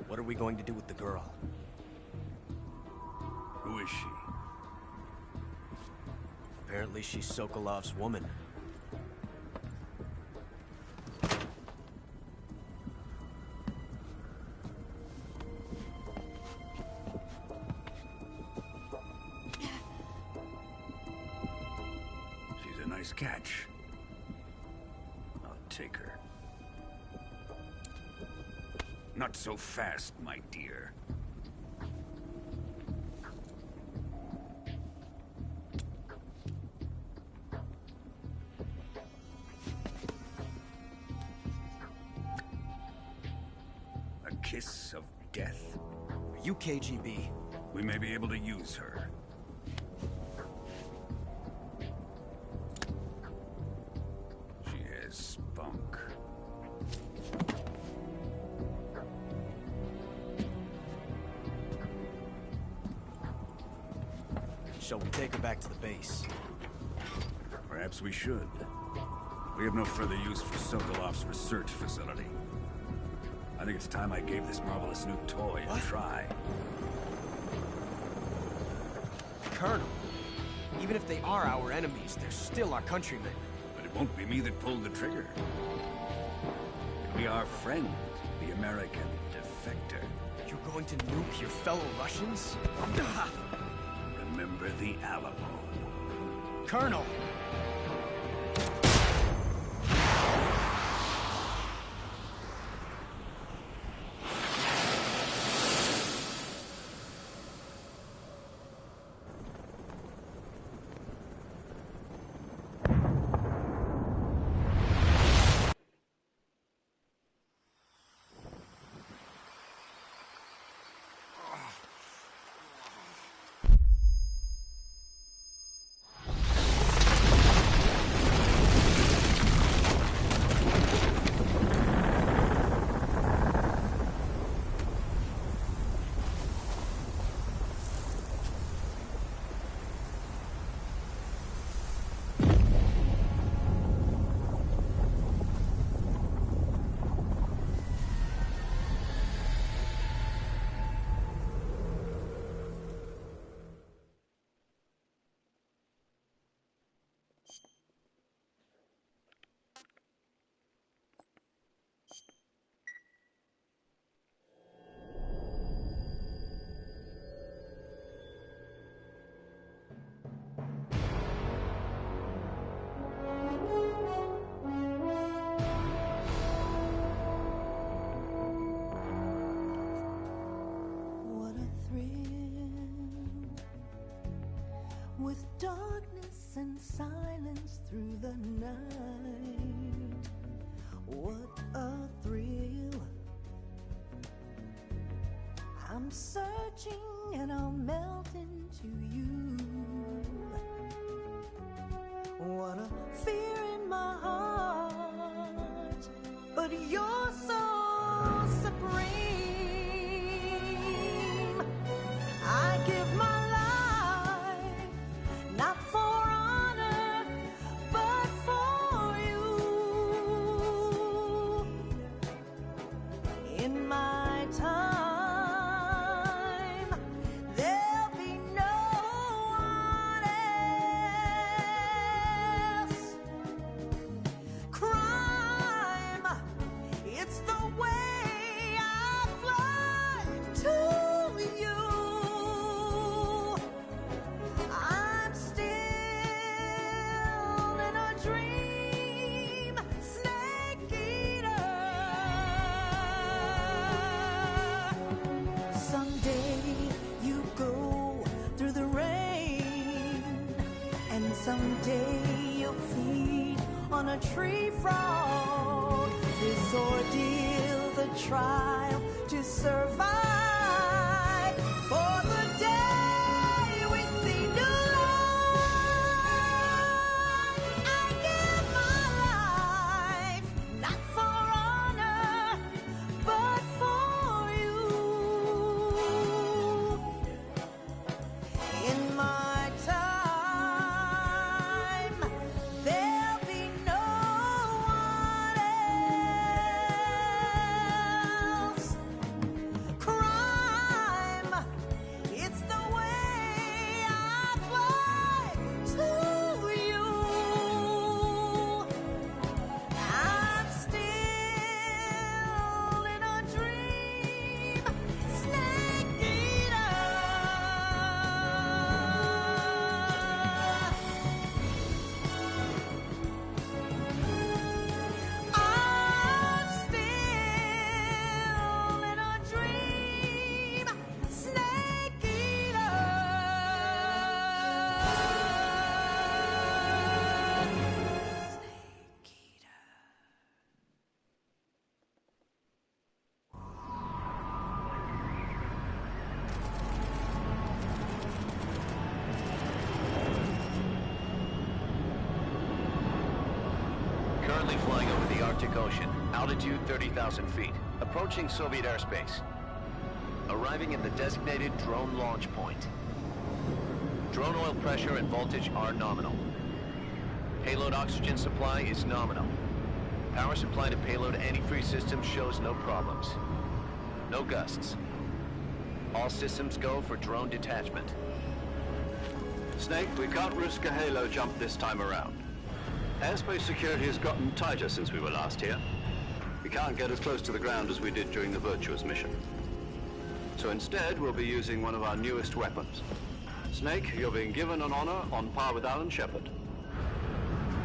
What are we going to do with the girl? Who is she? Apparently she's Sokolov's woman. She's a nice catch. I'll take her. Not so fast, my dear. A kiss of death. Are you KGB? We may be able to use her. She has spunk. Shall we take her back to the base? Perhaps we should. We have no further use for Sokolov's research facility. I think it's time I gave this marvelous new toy a try. Colonel, even if they are our enemies, they're still our countrymen. But it won't be me that pulled the trigger. It'll be our friend, the American defector. You're going to nuke your fellow Russians? Remember the Alamo. Colonel! with darkness and silence through the night. What a thrill. I'm searching and I'll melt into you. What a fear in my heart, but you're so supreme. I give my life, not for honor, but for you. In my time, there'll be no one else. Crime, it's the way I fly to you. I'm still in a dream, snake eater. Someday you go through the rain, and someday you'll feed on a tree frog. This ordeal, the trial to survive, for the day we see new light. I give my life, not for honor, but for you. In my time, there'll be no one else. Crime, it's the way I fly to you. I'm still in a dream, snake eater. I'm still in a dream, snake eater. Currently flying over the Arctic Ocean, altitude 30,000 feet, approaching Soviet airspace. Arriving at the designated drone launch point. Drone oil pressure and voltage are nominal. Payload oxygen supply is nominal. Power supply to payload antifreeze system shows no problems. No gusts. All systems go for drone detachment. Snake, we can't risk a halo jump this time around. Airspace security has gotten tighter since we were last here. We can't get as close to the ground as we did during the Virtuous mission. So instead, we'll be using one of our newest weapons. Snake, you're being given an honor on par with Alan Shepard.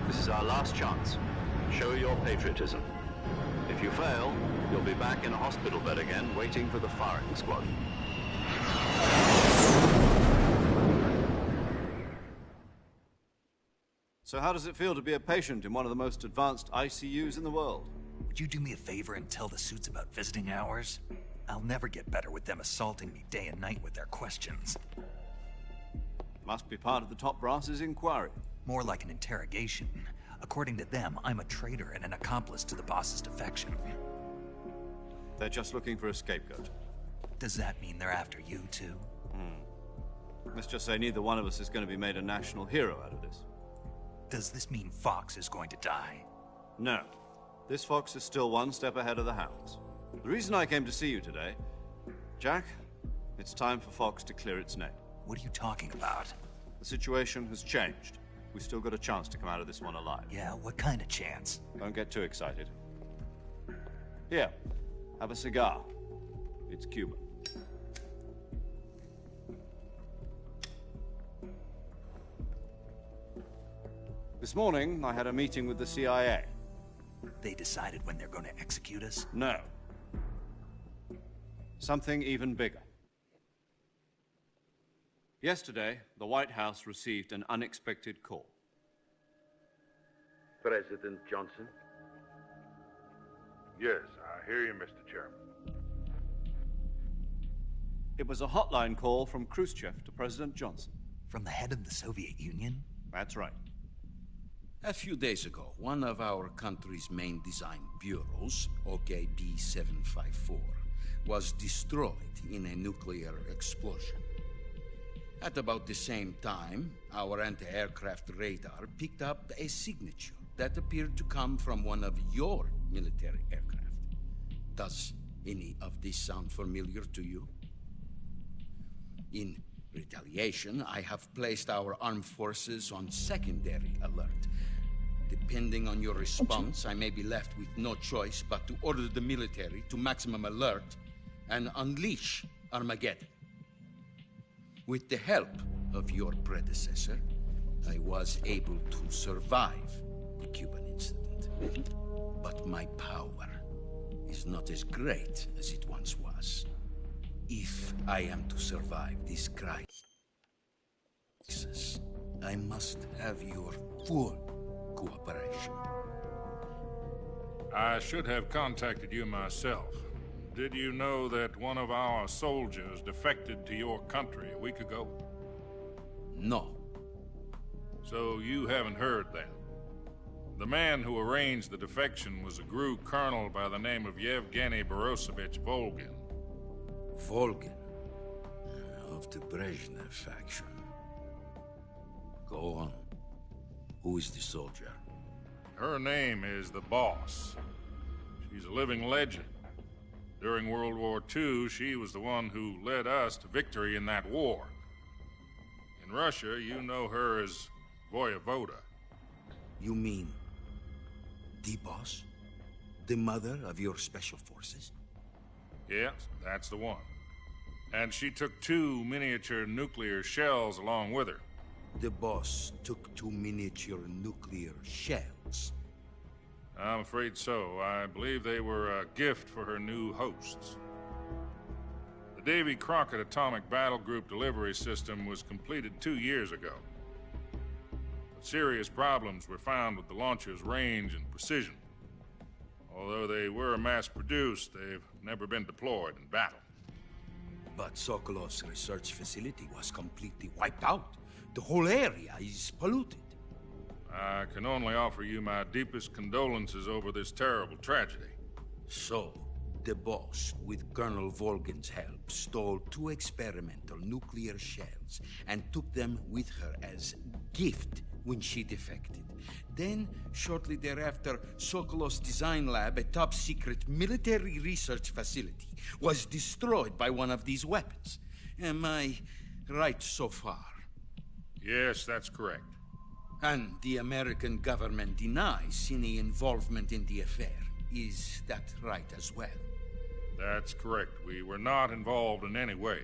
This is our last chance. Show your patriotism. If you fail, you'll be back in a hospital bed again, waiting for the firing squad. So how does it feel to be a patient in one of the most advanced ICUs in the world? Would you do me a favor and tell the suits about visiting hours? I'll never get better with them assaulting me day and night with their questions. Must be part of the top brass's inquiry. More like an interrogation. According to them, I'm a traitor and an accomplice to the boss's defection. They're just looking for a scapegoat. Does that mean they're after you, too? Let's just say neither one of us is going to be made a national hero out of this. Does this mean Fox is going to die? No. This fox is still one step ahead of the hounds. The reason I came to see you today... Jack, it's time for Fox to clear its name. What are you talking about? The situation has changed. We've still got a chance to come out of this one alive. Yeah, what kind of chance? Don't get too excited. Here, have a cigar. It's Cuban. This morning, I had a meeting with the CIA. They decided when they're going to execute us? No. Something even bigger. Yesterday, the White House received an unexpected call. President Johnson? Yes, I hear you, Mr. Chairman. It was a hotline call from Khrushchev to President Johnson. From the head of the Soviet Union? That's right. A few days ago, one of our country's main design bureaus, OKB-754, was destroyed in a nuclear explosion. At about the same time, our anti-aircraft radar picked up a signature that appeared to come from one of your military aircraft. Does any of this sound familiar to you? In retaliation, I have placed our armed forces on secondary alert. Depending on your response, I may be left with no choice but to order the military to maximum alert and unleash Armageddon. With the help of your predecessor, I was able to survive the Cuban incident. But my power is not as great as it once was. If I am to survive this crisis, I must have your full cooperation. I should have contacted you myself. Did you know that one of our soldiers defected to your country a week ago? No. So you haven't heard then? The man who arranged the defection was a GRU colonel by the name of Yevgeny Borosovich Volgin. Volgin? Of the Brezhnev faction. Go on. Who is the soldier? Her name is the Boss. She's a living legend. During World War II, she was the one who led us to victory in that war. In Russia, you know her as Voyevoda. You mean the Boss? The mother of your special forces? Yes, that's the one. And she took 2 miniature nuclear shells along with her. The Boss took 2 miniature nuclear shells? I'm afraid so. I believe they were a gift for her new hosts. The Davy Crockett Atomic Battle Group delivery system was completed 2 years ago. But serious problems were found with the launcher's range and precision. Although they were mass-produced, they've never been deployed in battle. But Sokolov's research facility was completely wiped out. The whole area is polluted. I can only offer you my deepest condolences over this terrible tragedy. So, the Boss, with Colonel Volgin's help, stole 2 experimental nuclear shells and took them with her as gift when she defected. Then, shortly thereafter, Sokolov's design lab, a top-secret military research facility, was destroyed by one of these weapons. Am I right so far? Yes, that's correct. And the American government denies any involvement in the affair. Is that right as well? That's correct. We were not involved in any way.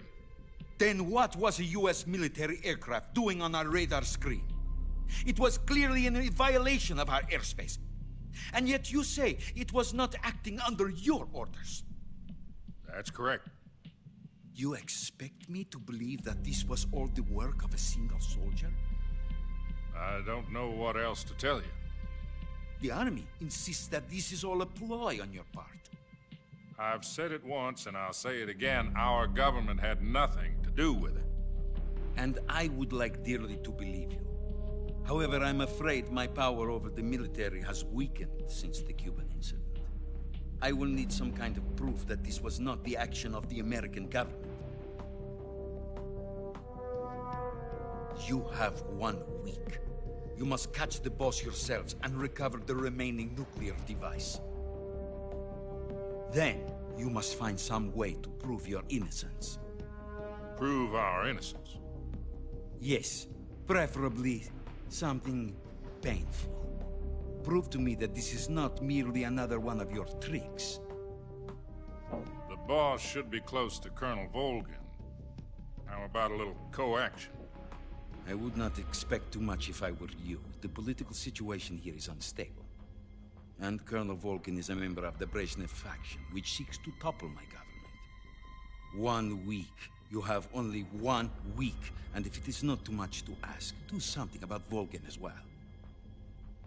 Then what was a U.S. military aircraft doing on our radar screen? It was clearly in violation of our airspace. And yet you say it was not acting under your orders. That's correct. You expect me to believe that this was all the work of a single soldier? I don't know what else to tell you. The Army insists that this is all a ploy on your part. I've said it once and I'll say it again. Our government had nothing to do with it. And I would like dearly to believe you. However, I'm afraid my power over the military has weakened since the Cuban incident. I will need some kind of proof that this was not the action of the American government. You have 1 week. You must catch the Boss yourselves and recover the remaining nuclear device. Then, you must find some way to prove your innocence. Prove our innocence? Yes, preferably something painful. Prove to me that this is not merely another one of your tricks. The Boss should be close to Colonel Volgin. How about a little co-action? I would not expect too much if I were you. The political situation here is unstable. And Colonel Volgin is a member of the Brezhnev faction, which seeks to topple my government. 1 week. You have only 1 week, And if it is not too much to ask, do something about Volgin as well.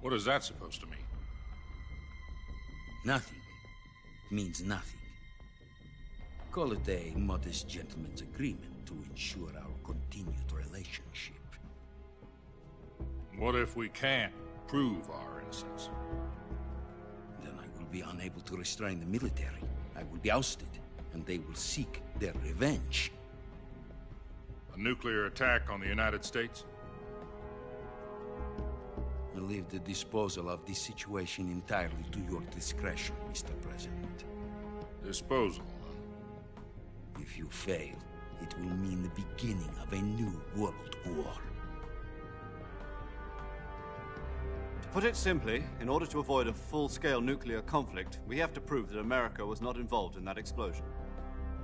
What is that supposed to mean? Nothing means nothing. Call it a modest gentleman's agreement to ensure our continued relationship. What if we can't prove our innocence? Then I will be unable to restrain the military. I will be ousted, and they will seek their revenge. A nuclear attack on the United States? I leave the disposal of this situation entirely to your discretion, Mr. President. Disposal? If you fail, it will mean the beginning of a new world war. To put it simply, in order to avoid a full-scale nuclear conflict, we have to prove that America was not involved in that explosion.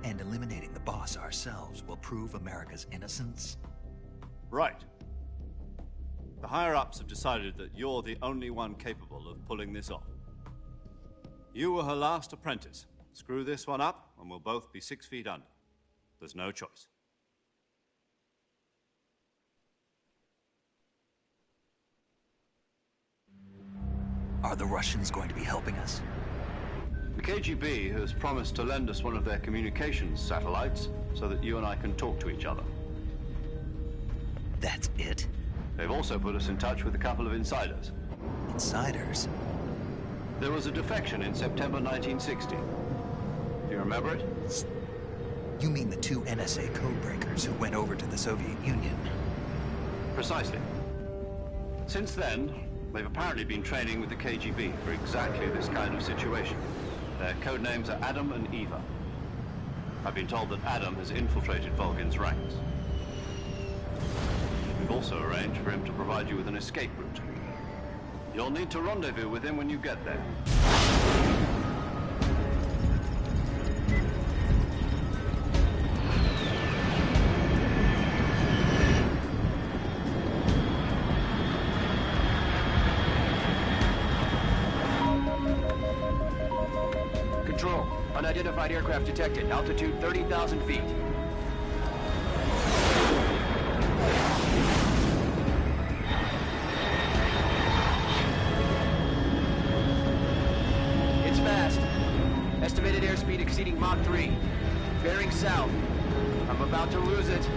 And eliminating the boss ourselves will prove America's innocence? Right. The higher-ups have decided that you're the only one capable of pulling this off. You were her last apprentice. Screw this one up, and we'll both be 6 feet under. There's no choice. Are the Russians going to be helping us? The KGB has promised to lend us one of their communications satellites so that you and I can talk to each other. That's it? They've also put us in touch with a couple of insiders. Insiders? There was a defection in September 1960. Do you remember it? You mean the 2 NSA codebreakers who went over to the Soviet Union? Precisely. Since then, they've apparently been training with the KGB for exactly this kind of situation. Their code names are Adam and Eva. I've been told that Adam has infiltrated Volgin's ranks. We've also arranged for him to provide you with an escape route. You'll need to rendezvous with him when you get there. Control, unidentified aircraft detected. Altitude 30,000 feet. It's fast. Estimated airspeed exceeding Mach 3. Bearing south. I'm about to lose it.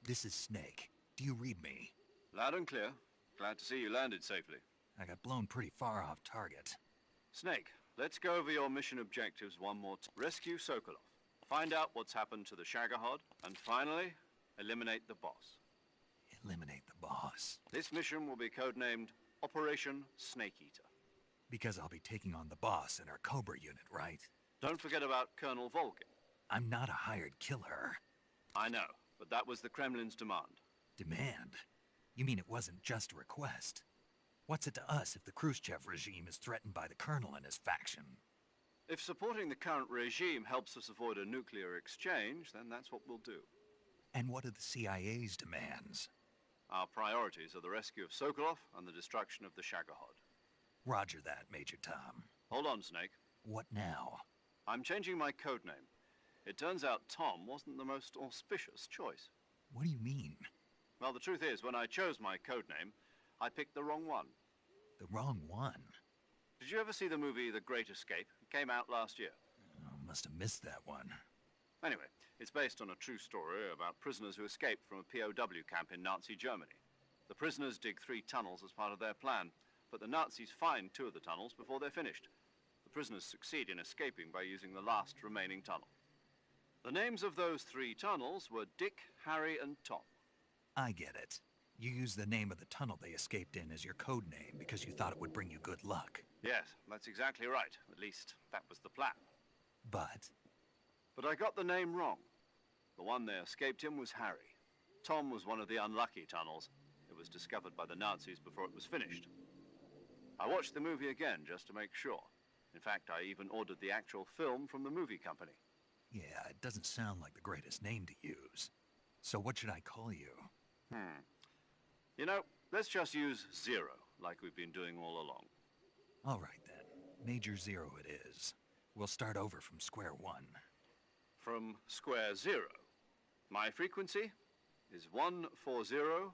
This is Snake. Do you read me? Loud and clear. Glad to see you landed safely. I got blown pretty far off target. Snake, let's go over your mission objectives one more time. Rescue Sokolov. Find out what's happened to the Shagohod. And finally, eliminate the boss. Eliminate the boss? This mission will be codenamed Operation Snake Eater. Because I'll be taking on the boss in our Cobra unit, right? Don't forget about Colonel Volgin. I'm not a hired killer. I know, but that was the Kremlin's demand. Demand? You mean it wasn't just a request? What's it to us if the Khrushchev regime is threatened by the Colonel and his faction? If supporting the current regime helps us avoid a nuclear exchange, then that's what we'll do. And what are the CIA's demands? Our priorities are the rescue of Sokolov and the destruction of the Shagohod. Roger that, Major Tom. Hold on, Snake. What now? I'm changing my code name. It turns out Tom wasn't the most auspicious choice. What do you mean? Well, the truth is, when I chose my code name, I picked the wrong one. The wrong one? Did you ever see the movie The Great Escape? It came out last year. Oh, must have missed that one. Anyway, it's based on a true story about prisoners who escaped from a POW camp in Nazi Germany. The prisoners dig 3 tunnels as part of their plan, but the Nazis find 2 of the tunnels before they're finished. The prisoners succeed in escaping by using the last remaining tunnel. The names of those 3 tunnels were Dick, Harry, and Tom. I get it. You used the name of the tunnel they escaped in as your code name because you thought it would bring you good luck. Yes, that's exactly right. At least, that was the plan. But I got the name wrong. The one they escaped in was Harry. Tom was one of the unlucky tunnels. It was discovered by the Nazis before it was finished. I watched the movie again just to make sure. In fact, I even ordered the actual film from the movie company. yeah, it doesn't sound like the greatest name to use. So what should I call you? You know, let's just use Zero, like we've been doing all along. All right, then. Major Zero it is. We'll start over from square one. From square 0. My frequency is 140.85.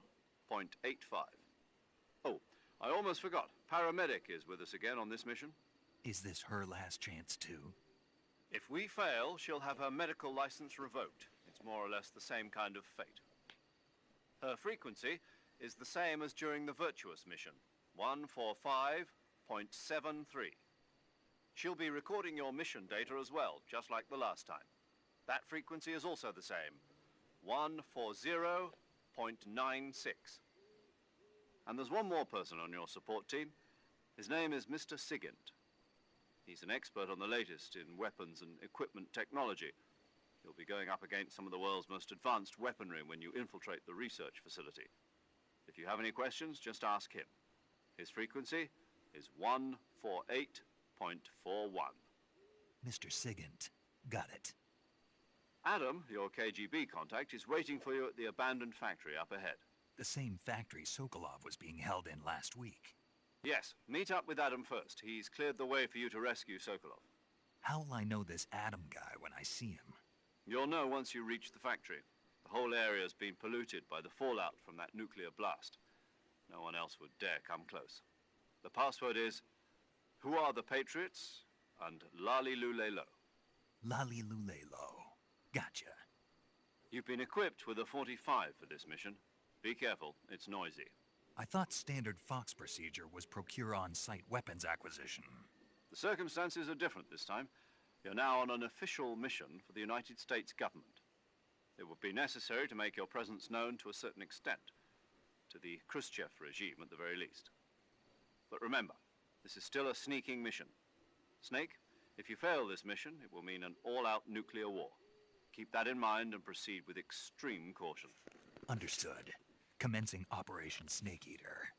Oh, I almost forgot. Paramedic is with us again on this mission. Is this her last chance, too? If we fail, she'll have her medical license revoked. It's more or less the same kind of fate. Her frequency is the same as during the Virtuous mission, 145.73. She'll be recording your mission data as well, just like the last time. That frequency is also the same, 140.96. And there's one more person on your support team. His name is Mr. Sigint. He's an expert on the latest in weapons and equipment technology. You'll be going up against some of the world's most advanced weaponry when you infiltrate the research facility. If you have any questions, just ask him. His frequency is 148.41. Mr. Sigint. Got it. Adam, your KGB contact, is waiting for you at the abandoned factory up ahead. The same factory Sokolov was being held in last week. Yes, meet up with Adam first. He's cleared the way for you to rescue Sokolov. How will I know this Adam guy when I see him? You'll know once you reach the factory. The whole area's been polluted by the fallout from that nuclear blast. No one else would dare come close. The password is, "Who are the Patriots?" and Lali Lule Lo. Lali Lule Lo. Gotcha. You've been equipped with a 45 for this mission. Be careful, it's noisy. I thought standard Fox procedure was procure on-site weapons acquisition. The circumstances are different this time. You're now on an official mission for the United States government. It would be necessary to make your presence known to a certain extent, to the Khrushchev regime at the very least. But remember, this is still a sneaking mission. Snake, if you fail this mission, it will mean an all-out nuclear war. Keep that in mind and proceed with extreme caution. Understood. Commencing Operation Snake Eater.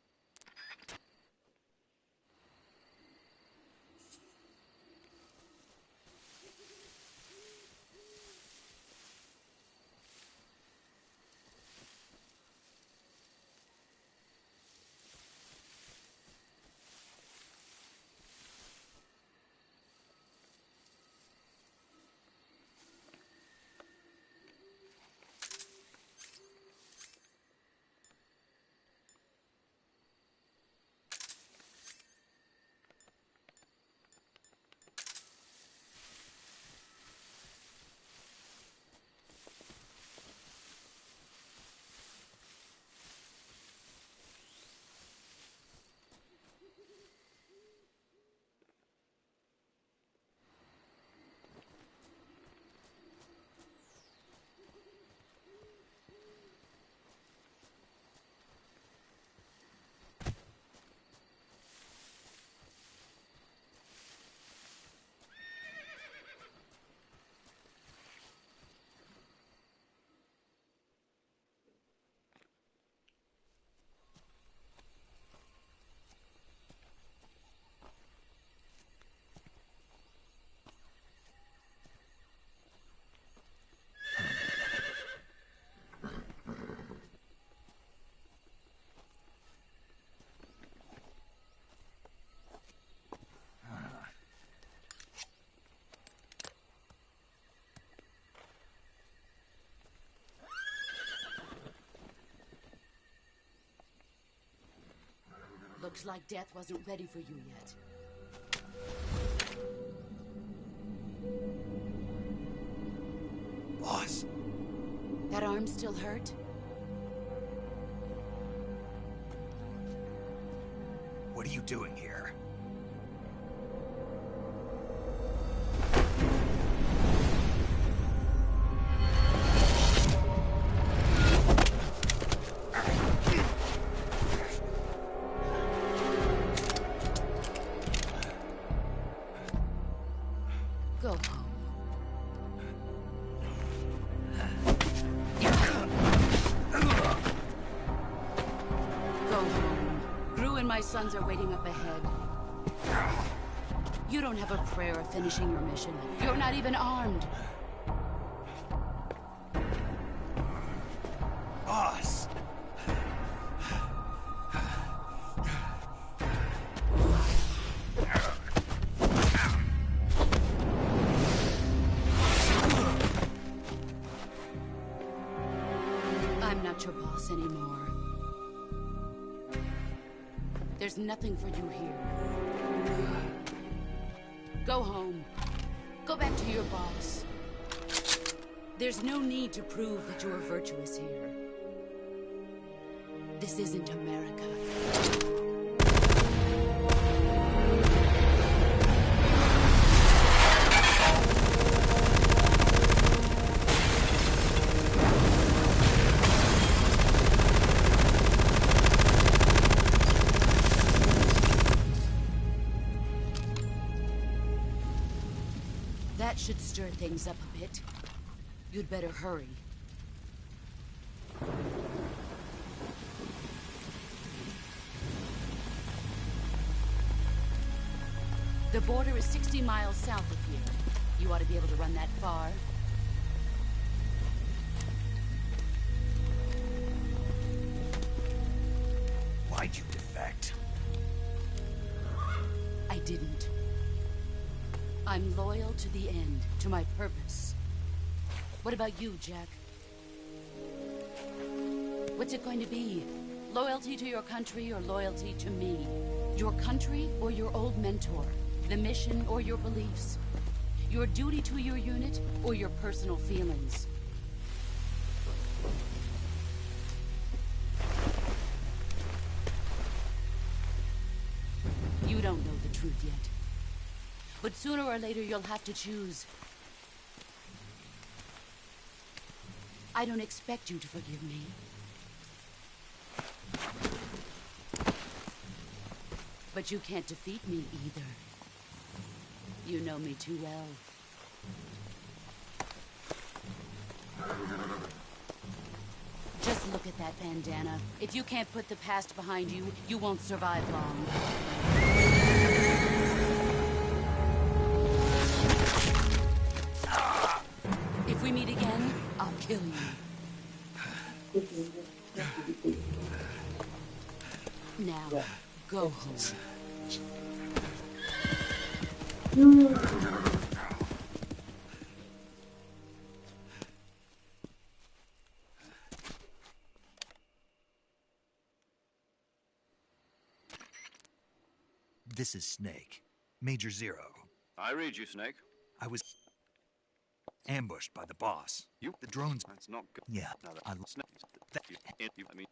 Looks like death wasn't ready for you yet. Boss. That arm still hurt? What are you doing here? Go home. Go home. Gru and my sons are waiting up ahead. You don't have a prayer of finishing your mission. You're not even armed. Boss! I'm not your boss anymore. There's nothing for you here. Go home. Go back to your boss. There's no need to prove that you are virtuous here. This isn't America. That should stir things up a bit. You'd better hurry. The border is 60 miles south of here. You ought to be able to run that far. Why'd you defect? I didn't. I'm loyal to the end, to my purpose. What about you, Jack? What's it going to be? Loyalty to your country or loyalty to me? Your country or your old mentor? The mission or your beliefs? Your duty to your unit or your personal feelings? You don't know the truth yet. But sooner or later, you'll have to choose. I don't expect you to forgive me. But you can't defeat me either. You know me too well. Just look at that bandana. If you can't put the past behind you, you won't survive long. If we meet again, I'll kill you. Now, go home. This is Snake. Major Zero. I read you, Snake. I was ambushed by the boss. You? The drones. That's not good. Yeah. No, I Snake. I mean...